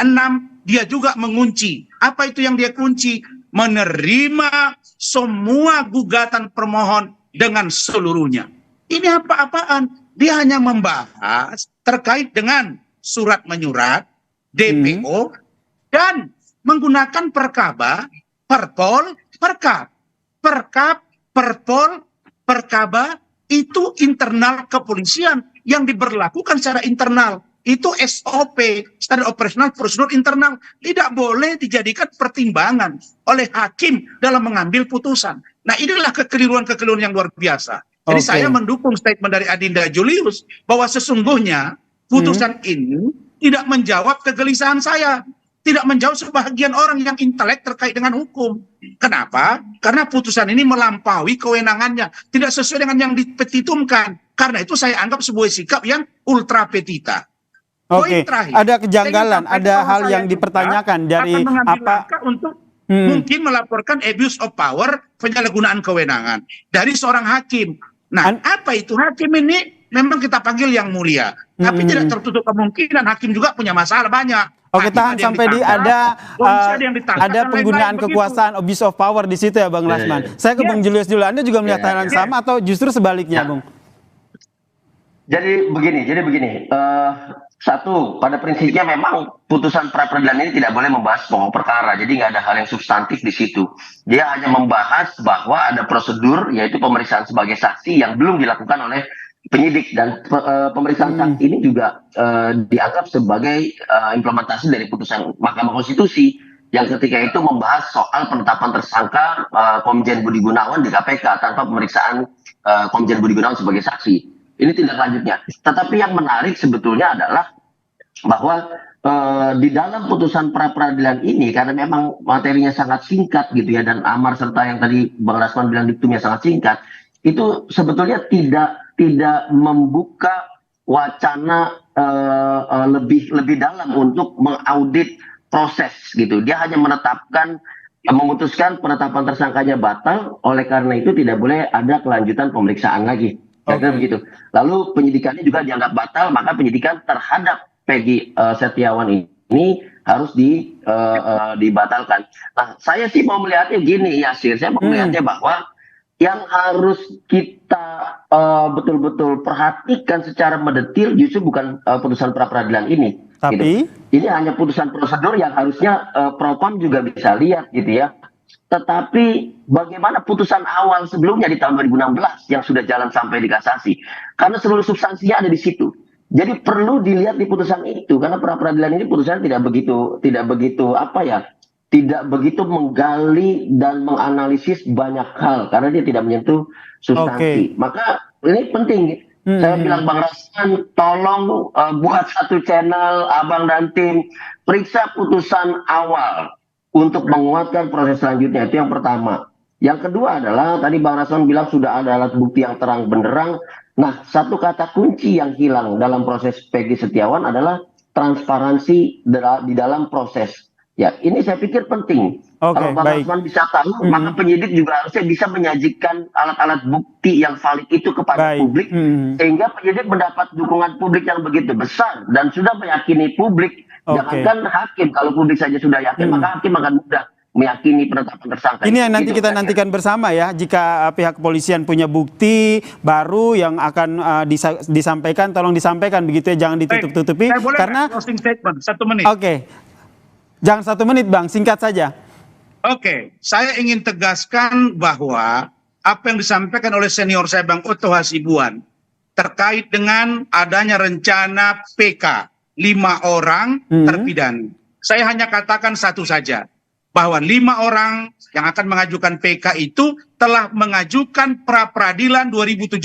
6, dia juga mengunci. Apa itu yang dia kunci? Menerima semua gugatan permohon dengan seluruhnya. Ini apa-apaan? Dia hanya membahas terkait dengan surat menyurat, DPO, dan menggunakan perkaba, perpol, perkab. Perkab, perpol, perkaba itu internal kepolisian yang diberlakukan secara internal. Itu SOP, standar operasional prosedur internal, tidak boleh dijadikan pertimbangan oleh hakim dalam mengambil putusan. Nah, inilah kekeliruan-kekeliruan yang luar biasa. Jadi saya mendukung statement dari Adinda Julius bahwa sesungguhnya putusan ini tidak menjawab kegelisahan saya, tidak menjawab sebagian orang yang intelek terkait dengan hukum. Kenapa? Karena putusan ini melampaui kewenangannya, tidak sesuai dengan yang dipetitumkan. Karena itu saya anggap sebuah sikap yang ultra petita. Oke, ada kejanggalan, ada hal yang dipertanyakan dari apa untuk mungkin melaporkan abuse of power, penyalahgunaan kewenangan dari seorang hakim. Nah, apa itu hakim ini? Memang kita panggil yang mulia, tapi tidak tertutup kemungkinan hakim juga punya masalah banyak. Oke, tahan sampai ada penggunaan kekuasaan, abuse of power di situ ya, Bang Rasman. Saya ke Bang Julius dulu. Anda juga melihat hal yang sama atau justru sebaliknya, Bung? Jadi begini. Satu, pada prinsipnya memang putusan pra-peradilan ini tidak boleh membahas pokok perkara, jadi nggak ada hal yang substantif di situ. Dia hanya membahas bahwa ada prosedur, yaitu pemeriksaan sebagai saksi yang belum dilakukan oleh penyidik, dan pemeriksaan saksi ini juga dianggap sebagai implementasi dari putusan Mahkamah Konstitusi. yang ketika itu membahas soal penetapan tersangka Komjen Budi Gunawan di KPK tanpa pemeriksaan Komjen Budi Gunawan sebagai saksi. Ini tindak lanjutnya. Tetapi yang menarik sebetulnya adalah bahwa di dalam putusan pra-peradilan ini, karena memang materinya sangat singkat gitu ya, dan amar serta yang tadi Bang Rasman bilang diktumnya sangat singkat, itu sebetulnya tidak membuka wacana lebih dalam untuk mengaudit proses gitu. Dia hanya memutuskan penetapan tersangkanya batal, oleh karena itu tidak boleh ada kelanjutan pemeriksaan lagi. Kira-kira begitu. Lalu penyidikannya juga dianggap batal, maka penyidikan terhadap Peggy Setiawan ini harus dibatalkan. Nah, saya sih mau melihatnya gini, Yasir. Saya mau melihatnya bahwa yang harus kita betul-betul perhatikan secara mendetil justru bukan putusan pra-peradilan ini. Tapi ini hanya putusan prosedur yang harusnya Propam juga bisa lihat gitu ya. Tetapi bagaimana putusan awal sebelumnya di tahun 2016 yang sudah jalan sampai di kasasi? Karena seluruh substansinya ada di situ. Jadi perlu dilihat di putusan itu, karena pra-peradilan ini putusan tidak begitu menggali dan menganalisis banyak hal karena dia tidak menyentuh substansi. Maka ini penting. Saya bilang Bang Rasman, tolong buat satu channel Abang dan tim, periksa putusan awal untuk menguatkan proses selanjutnya. Itu yang pertama. Yang kedua adalah tadi Bang Rasman bilang sudah ada alat bukti yang terang benderang. Nah, satu kata kunci yang hilang dalam proses Peggy Setiawan adalah transparansi di dalam proses. Ya, ini saya pikir penting. Kalau Bang Rasman bisa tahu, maka penyidik juga harusnya bisa menyajikan alat-alat bukti yang valid itu kepada publik, sehingga penyidik mendapat dukungan publik yang begitu besar dan sudah meyakini publik. Jangankan hakim, kalau publik saja sudah yakin, maka hakim akan mudah meyakini penetapan tersangka. Ini yang nanti kita nantikan bersama ya, jika pihak kepolisian punya bukti baru yang akan disampaikan, tolong disampaikan begitu ya, jangan ditutup-tutupi. Karena closing statement 1 menit. Oke. Jangan 1 menit Bang, singkat saja. Oke, saya ingin tegaskan bahwa apa yang disampaikan oleh senior saya Bang Otto Hasibuan terkait dengan adanya rencana PK 5 orang terpidana. Saya hanya katakan satu saja, bahwa 5 orang yang akan mengajukan PK itu telah mengajukan pra-peradilan 2017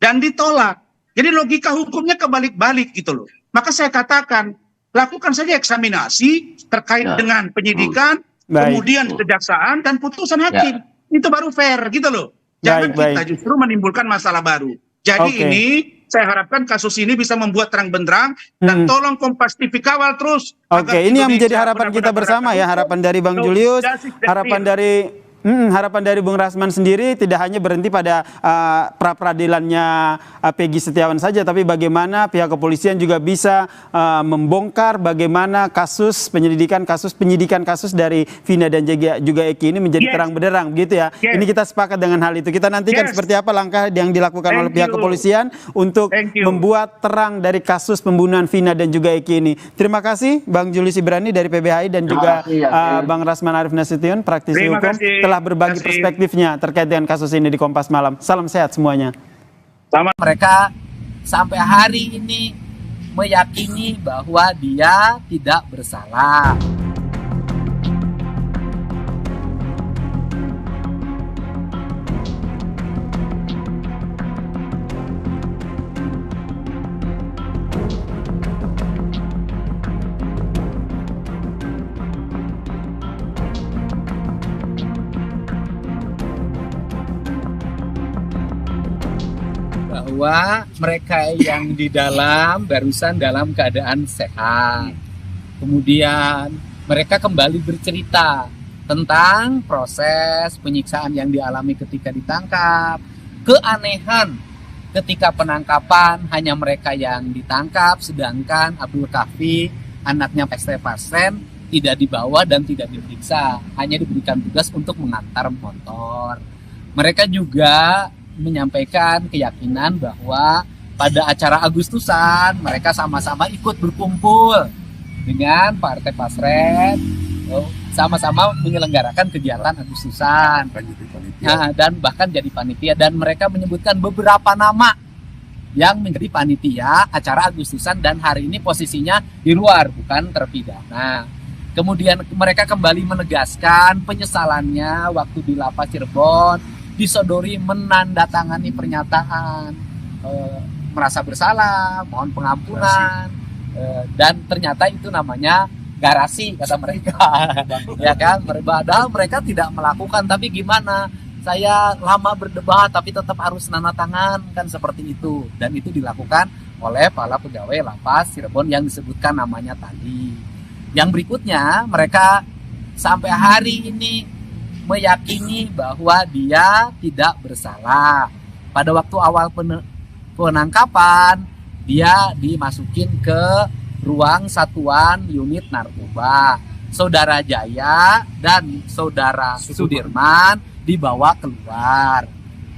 dan ditolak. Jadi logika hukumnya kebalik-balik gitu loh. Maka saya katakan, lakukan saja eksaminasi terkait dengan penyidikan, kemudian kejaksaan dan putusan hakim. Itu baru fair gitu loh. Jangan kita justru menimbulkan masalah baru. Jadi ini saya harapkan kasus ini bisa membuat terang benderang dan tolong Kompas TV kawal terus. Ini yang menjadi harapan kita bersama ya, harapan dari Bang Julius, harapan dari Bung Rasman sendiri tidak hanya berhenti pada pra-peradilannya Peggy Setiawan saja, tapi bagaimana pihak kepolisian juga bisa membongkar bagaimana penyidikan kasus dari Vina dan juga Eki ini menjadi terang benderang begitu ya. Ini kita sepakat dengan hal itu. Kita nantikan seperti apa langkah yang dilakukan oleh pihak kepolisian untuk membuat terang dari kasus pembunuhan Vina dan juga Eki ini. Terima kasih Bang Julius Ibrani dari PBHI dan juga Bang Rasman Arif Nasution, praktisi hukum, telah berbagi perspektifnya terkait dengan kasus ini di Kompas Malam. Salam sehat semuanya. Mereka sampai hari ini meyakini bahwa dia tidak bersalah. Bahwa mereka yang di dalam barusan dalam keadaan sehat. Kemudian mereka kembali bercerita tentang proses penyiksaan yang dialami ketika ditangkap, keanehan ketika penangkapan hanya mereka yang ditangkap, sedangkan Abdul Kahfi, anaknya Pak Pasren, tidak dibawa dan tidak diperiksa, hanya diberikan tugas untuk mengantar motor. Mereka juga menyampaikan keyakinan bahwa pada acara Agustusan mereka sama-sama ikut berkumpul dengan Partai Pasren, sama-sama menyelenggarakan kegiatan Agustusan dan bahkan jadi panitia, dan mereka menyebutkan beberapa nama yang menjadi panitia acara Agustusan dan hari ini posisinya di luar, bukan terpidana. Kemudian mereka kembali menegaskan penyesalannya waktu di Lapas Cirebon, disodori menandatangani pernyataan merasa bersalah, mohon pengampunan, dan ternyata itu namanya garasi kata mereka. Ya kan, padahal mereka tidak melakukan, tapi gimana? Saya lama berdebat tapi tetap harus nana tangan, kan seperti itu. Dan itu dilakukan oleh para pegawai Lapas Cirebon yang disebutkan namanya tadi. Yang berikutnya, mereka sampai hari ini meyakini bahwa dia tidak bersalah. Pada waktu awal penangkapan, dia dimasukin ke ruang satuan unit narkoba. Saudara Jaya dan saudara Sudirman dibawa keluar.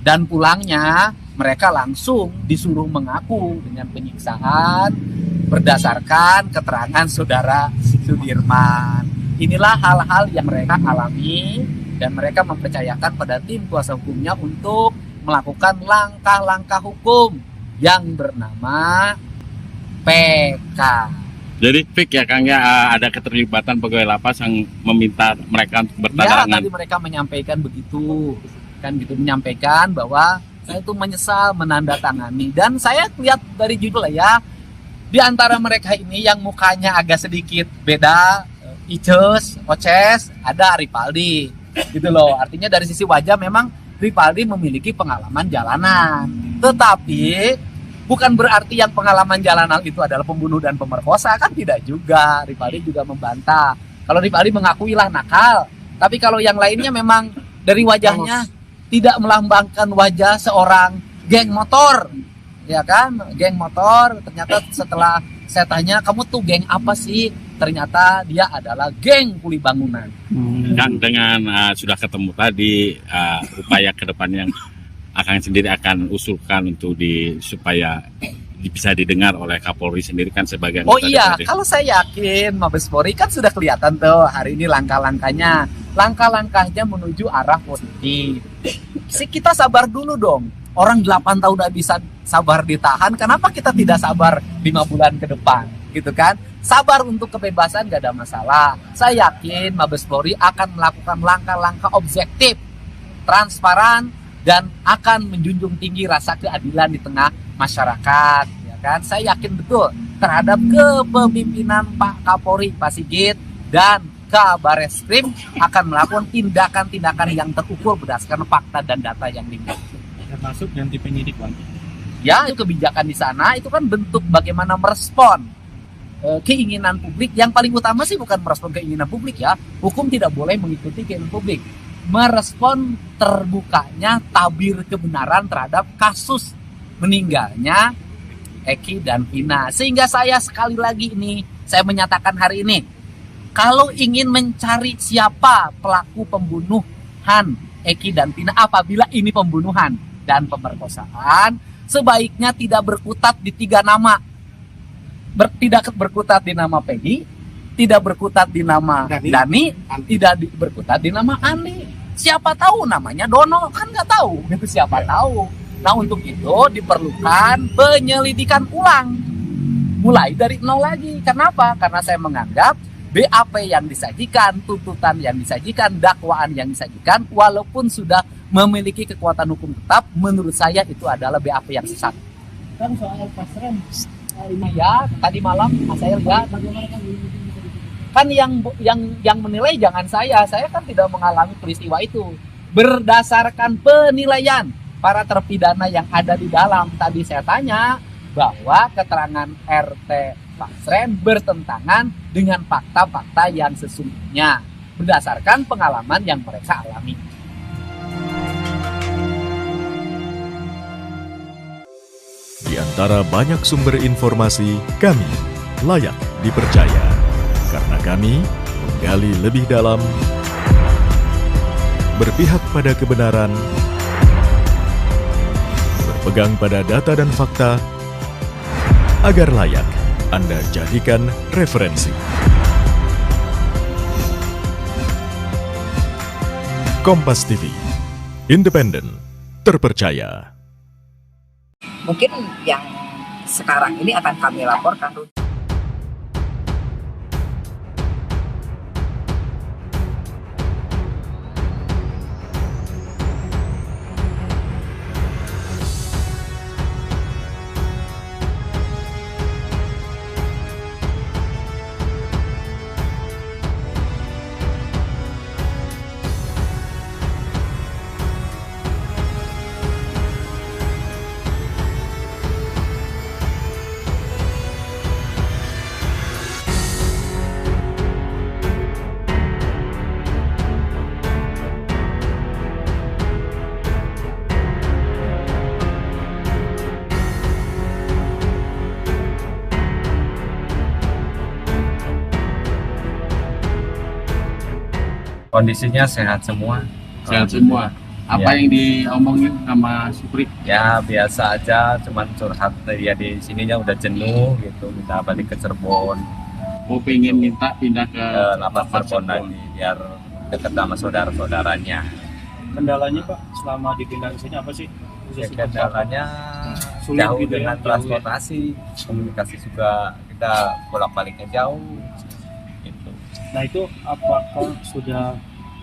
Dan pulangnya mereka langsung disuruh mengaku dengan penyiksaan berdasarkan keterangan saudara Sudirman. Inilah hal-hal yang mereka alami dan mereka mempercayakan pada tim kuasa hukumnya untuk melakukan langkah-langkah hukum yang bernama PK. Jadi fix ya Kang ya, ada keterlibatan pegawai lapas yang meminta mereka untuk bertanda tangan. Ya, tadi mereka menyampaikan begitu. Kan gitu, menyampaikan bahwa saya itu menyesal menandatangani. Dan saya lihat dari judul ya, di antara mereka ini yang mukanya agak sedikit beda, Icus, Oces, ada Ripaldi. Gitu loh, artinya dari sisi wajah memang Ripaldi memiliki pengalaman jalanan. Tetapi bukan berarti yang pengalaman jalanan itu adalah pembunuh dan pemerkosa, kan tidak juga. Ripaldi juga membantah. Kalau Ripaldi mengakuilah nakal, tapi kalau yang lainnya memang dari wajahnya tidak melambangkan wajah seorang geng motor, ya kan? Geng motor. Ternyata setelah saya tanya, kamu tuh geng apa sih? Ternyata dia adalah geng kuli bangunan. Kang, dengan sudah ketemu tadi, upaya ke depan yang Akang sendiri akan usulkan untuk supaya bisa didengar oleh Kapolri sendiri kan sebagai Oh iya, kalau saya yakin Mabes Polri kan sudah kelihatan tuh hari ini langkah-langkahnya. Langkah-langkahnya menuju arah positif. Kita sabar dulu dong. Orang 8 tahun udah bisa sabar ditahan, kenapa kita tidak sabar 5 bulan ke depan? Gitu kan? Sabar untuk kebebasan gak ada masalah. Saya yakin Mabes Polri akan melakukan langkah-langkah objektif, transparan, dan akan menjunjung tinggi rasa keadilan di tengah masyarakat, ya kan? Saya yakin betul terhadap kepemimpinan Pak Kapolri, Pak Sigit, dan Kabareskrim akan melakukan tindakan-tindakan yang terukur berdasarkan fakta dan data yang dimiliki. Termasuk ganti penyidik, Bang. Ya, itu kebijakan di sana itu kan bentuk bagaimana merespon keinginan publik. Yang paling utama sih bukan merespon keinginan publik ya. Hukum tidak boleh mengikuti keinginan publik. Merespon terbukanya tabir kebenaran terhadap kasus meninggalnya Eki dan Vina. Sehingga saya sekali lagi ini, saya menyatakan hari ini, kalau ingin mencari siapa pelaku pembunuhan Eki dan Vina apabila ini pembunuhan dan pemerkosaan, sebaiknya tidak berkutat di 3 nama. Tidak berkutat di nama Peggy, tidak berkutat di nama Dani, tidak berkutat di nama Ani. Siapa tahu namanya Dono, kan nggak tahu, gitu siapa tahu. Nah untuk itu diperlukan penyelidikan ulang, mulai dari nol lagi. Kenapa? Karena saya menganggap BAP yang disajikan, tuntutan yang disajikan, dakwaan yang disajikan, walaupun sudah memiliki kekuatan hukum tetap, menurut saya itu adalah BAP yang sesat. Kan soal pasrem, Ini ya, tadi malam saya lihat. Kan yang menilai jangan saya kan tidak mengalami peristiwa itu. Berdasarkan penilaian para terpidana yang ada di dalam, tadi saya tanya bahwa keterangan RT Pasren bertentangan dengan fakta-fakta yang sesungguhnya berdasarkan pengalaman yang mereka alami. Di antara banyak sumber informasi, kami layak dipercaya. Karena kami menggali lebih dalam, berpihak pada kebenaran, berpegang pada data dan fakta, agar layak Anda jadikan referensi. Kompas TV, independen, terpercaya. Mungkin yang sekarang ini akan kami laporkan. Kondisinya sehat semua. Sehat semua. Apa Ya. yang diomongin sama Supri? Ya biasa aja, cuman curhat ya di sininya udah jenuh gitu, minta balik ke Cirebon. Oh, pengen minta pindah ke Lapas Cirebon lagi biar dekat sama saudara-saudaranya. Kendalanya Pak selama dipindah ke sini apa sih? Ya, kendalanya Sulit jauh gitu ya, dengan jauh ya. transportasi, komunikasi juga kita bolak-baliknya jauh. Gitu. Nah itu apakah sudah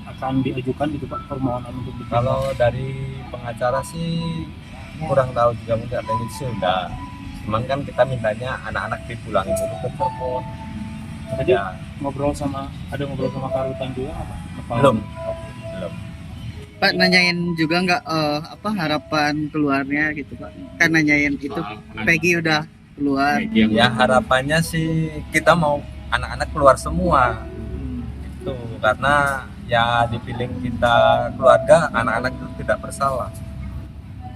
akan diajukan gitu Pak permohonan untuk dipindah? Kalau dari pengacara sih kurang tahu juga, mungkin ada yang sudah. Cuman kan kita mintanya anak-anak dipulangin dulu ke Cirebon. Tadi Ya, ngobrol sama Karutan juga apa? belum. Pak nanyain juga nggak harapan keluarnya gitu Pak, kan nanyain itu Peggy udah keluar. Ya harapannya sih kita mau anak-anak keluar semua. Itu karena ya dipilih kita keluarga, anak-anak itu tidak bersalah.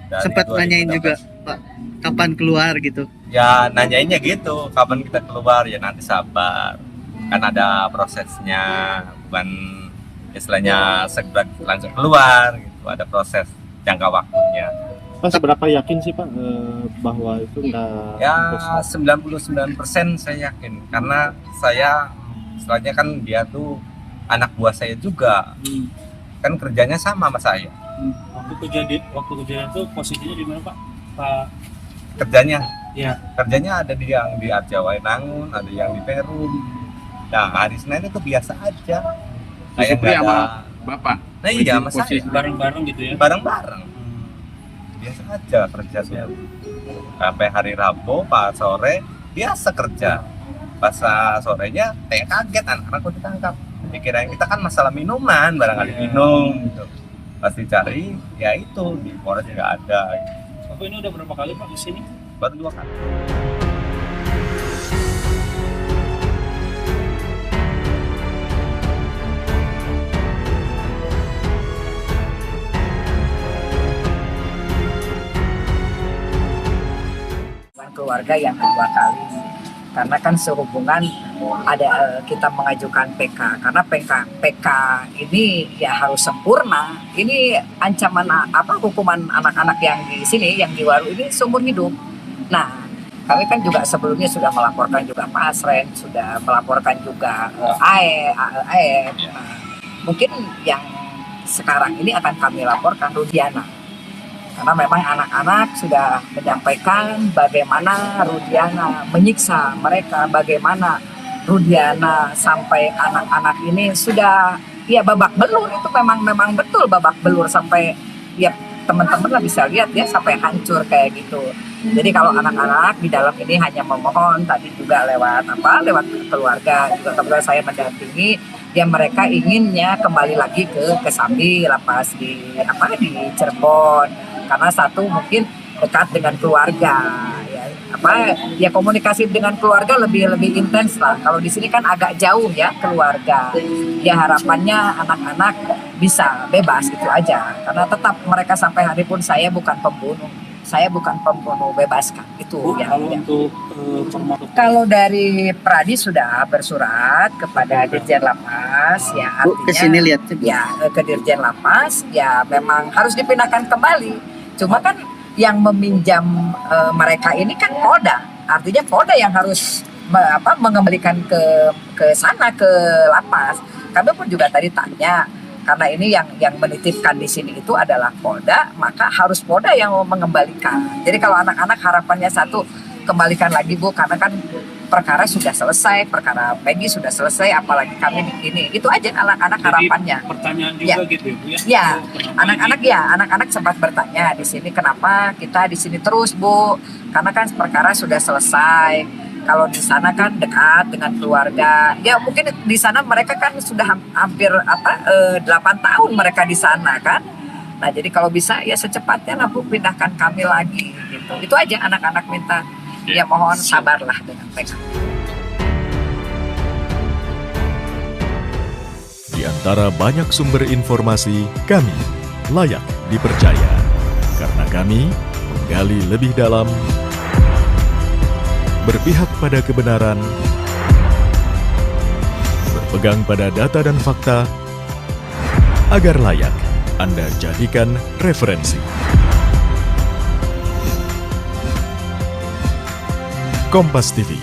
Dari Sempat nanyain 2016. juga Pak kapan keluar gitu. Ya nanyainnya gitu, kapan kita keluar, ya nanti sabar. Kan ada prosesnya, bukan istilahnya segera langsung keluar gitu, ada proses jangka waktunya. Pak seberapa yakin sih Pak bahwa itu nggak? Ya 99% saya yakin, karena saya istilahnya kan dia tuh anak buah saya juga, kan kerjanya sama saya. Waktu kejadian itu posisinya di mana Pak? Pak Kerjanya, ya kerjanya ada di yang di Arjawainangun, ada yang di Perum. Nah hari Senin itu biasa aja. Kayak Supri nggak sama ada. Bapak? Nah iya sama Posisi saya. bareng-bareng gitu ya? Bareng-bareng. Biasa aja kerjanya. Sampai hari Rabu pas sore biasa kerja. Pas sorenya saya kaget, anak-anak udah ditangkap. Dikirain kita kan masalah minuman, barangkali minum gitu. Pasti cari, ya itu di Polres nggak ada. Bapak ini udah berapa kali Pak kesini? Baru 2 kali. Keluarga yang kedua kali, karena kan sehubungan ada kita mengajukan PK, karena PK ini ya harus sempurna. Ini ancaman hukuman anak-anak yang di sini, yang di Waru ini seumur hidup. Nah kami kan juga sebelumnya sudah melaporkan juga Pak Asren, sudah melaporkan juga AE. Nah, mungkin yang sekarang ini akan kami laporkan Rudiana. Karena memang anak-anak sudah menyampaikan bagaimana Rudiana menyiksa mereka, bagaimana Rudiana sampai anak-anak ini sudah ya babak belur, itu memang betul babak belur, sampai ya teman-teman lah bisa lihat ya sampai hancur kayak gitu. Jadi kalau anak-anak di dalam ini hanya memohon, tadi juga lewat keluarga juga kebetulan saya mendampingi, ya mereka inginnya kembali lagi ke Sambi, lapas di Cirebon. Karena satu mungkin dekat dengan keluarga, ya komunikasi dengan keluarga lebih intens lah. Kalau di sini kan agak jauh ya keluarga. Ya harapannya anak-anak bisa bebas itu aja. Karena tetap mereka sampai hari pun saya bukan pembunuh, bebaskan itu ya. Kalau dari Pradi sudah bersurat kepada Dirjen Lapas, ya artinya kesini lihat ya ke Dirjen Lapas, ya memang harus dipindahkan kembali. Cuma kan yang meminjam mereka ini kan Polda, artinya Polda yang harus mengembalikan ke sana, ke lapas. Kami pun juga tadi tanya, karena ini yang menitipkan di sini itu adalah Polda, maka harus Polda yang mengembalikan. Jadi kalau anak-anak harapannya satu, kembalikan lagi Bu, karena kan perkara sudah selesai, perkara Peggy sudah selesai, apalagi kami di sini. Itu aja anak-anak harapannya. Pertanyaan juga gitu ya Bu ya? Ya, anak-anak sempat bertanya di sini, kenapa kita di sini terus Bu? Karena kan perkara sudah selesai. Kalau di sana kan dekat dengan keluarga. Ya mungkin di sana mereka kan sudah hampir 8 tahun mereka di sana kan. Nah jadi kalau bisa ya secepatnya lah Bu, pindahkan kami lagi gitu. Itu aja anak-anak minta. Ya mohon sabarlah dengan mereka. Di antara banyak sumber informasi, kami layak dipercaya. Karena kami menggali lebih dalam, berpihak pada kebenaran, berpegang pada data dan fakta, Agar layak, Anda jadikan referensi. Kompas TV,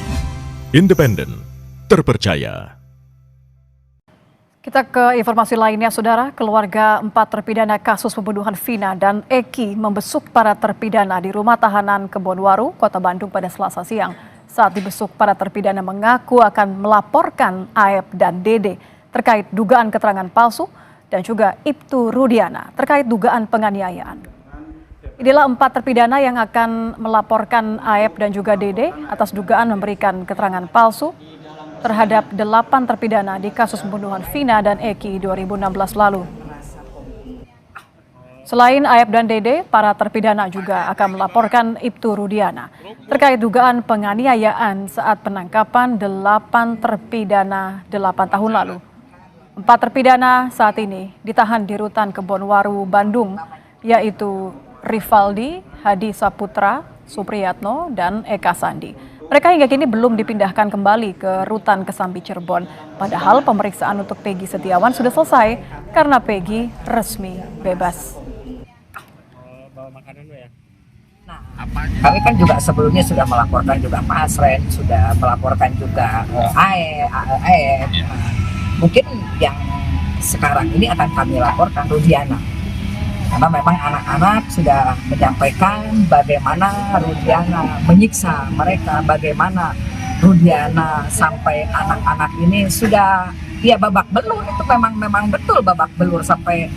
independen, terpercaya. Kita ke informasi lainnya, Saudara. Keluarga 4 terpidana kasus pembunuhan Vina dan Eki membesuk para terpidana di rumah tahanan Kebonwaru, Kota Bandung pada Selasa siang. Saat dibesuk, para terpidana mengaku akan melaporkan Aep dan Dede terkait dugaan keterangan palsu dan juga Ibtu Rudiana terkait dugaan penganiayaan. Inilah 4 terpidana yang akan melaporkan Aep dan juga Dede atas dugaan memberikan keterangan palsu terhadap 8 terpidana di kasus pembunuhan Vina dan Eki 2016 lalu. Selain Aep dan Dede, para terpidana juga akan melaporkan Ibtu Rudiana terkait dugaan penganiayaan saat penangkapan 8 terpidana 8 tahun lalu. 4 terpidana saat ini ditahan di rutan Kebonwaru, Bandung, yaitu Rivaldi, Hadi Saputra, Supriyatno, dan Eka Sandi. Mereka hingga kini belum dipindahkan kembali ke rutan Kesambi, Cirebon. Padahal pemeriksaan untuk Peggy Setiawan sudah selesai karena Peggy resmi bebas. Kami kan juga sebelumnya sudah melaporkan juga Mas Ren, sudah melaporkan juga AE. Mungkin yang sekarang ini akan kami laporkan Rudiana. Karena memang anak-anak sudah menyampaikan bagaimana Rudiana menyiksa mereka, bagaimana Rudiana sampai anak-anak ini sudah babak belur. Itu memang betul babak belur, sampai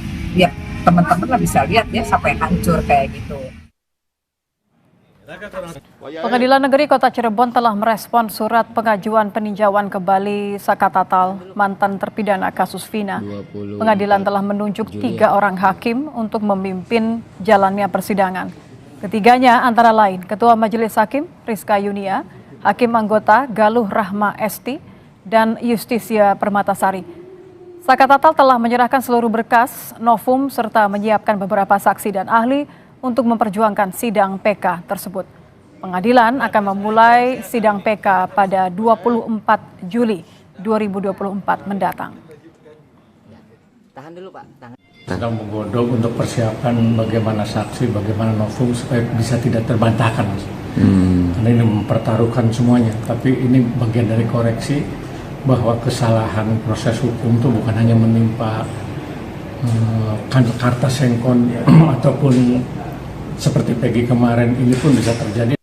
teman-teman bisa lihat ya sampai hancur kayak gitu. Pengadilan Negeri Kota Cirebon telah merespon surat pengajuan peninjauan kembali Sakatatal mantan terpidana kasus Vina. Pengadilan telah menunjuk 3 orang hakim untuk memimpin jalannya persidangan. Ketiganya antara lain Ketua Majelis Hakim Rizka Yunia, Hakim Anggota Galuh Rahma Esti, dan Justisia Permatasari. Sakatatal telah menyerahkan seluruh berkas, novum, serta menyiapkan beberapa saksi dan ahli untuk memperjuangkan sidang PK tersebut. Pengadilan akan memulai sidang PK pada 24 Juli 2024 mendatang. Tahan dulu, Pak. Sedang menggodok untuk persiapan bagaimana saksi, bagaimana novum supaya bisa tidak terbantahkan. Karena ini mempertaruhkan semuanya, tapi ini bagian dari koreksi bahwa kesalahan proses hukum itu bukan hanya menimpa karta sengkon ataupun seperti Peggy kemarin, ini pun bisa terjadi.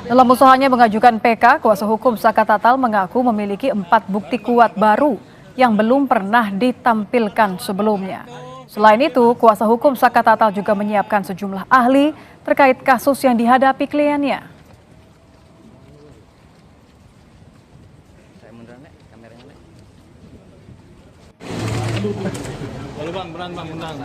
Dalam usahanya mengajukan PK, kuasa hukum Sakatatal mengaku memiliki 4 bukti kuat baru yang belum pernah ditampilkan sebelumnya. Selain itu, kuasa hukum Sakatatal juga menyiapkan sejumlah ahli terkait kasus yang dihadapi kliennya. Lalu Bang, beran Bang, undang.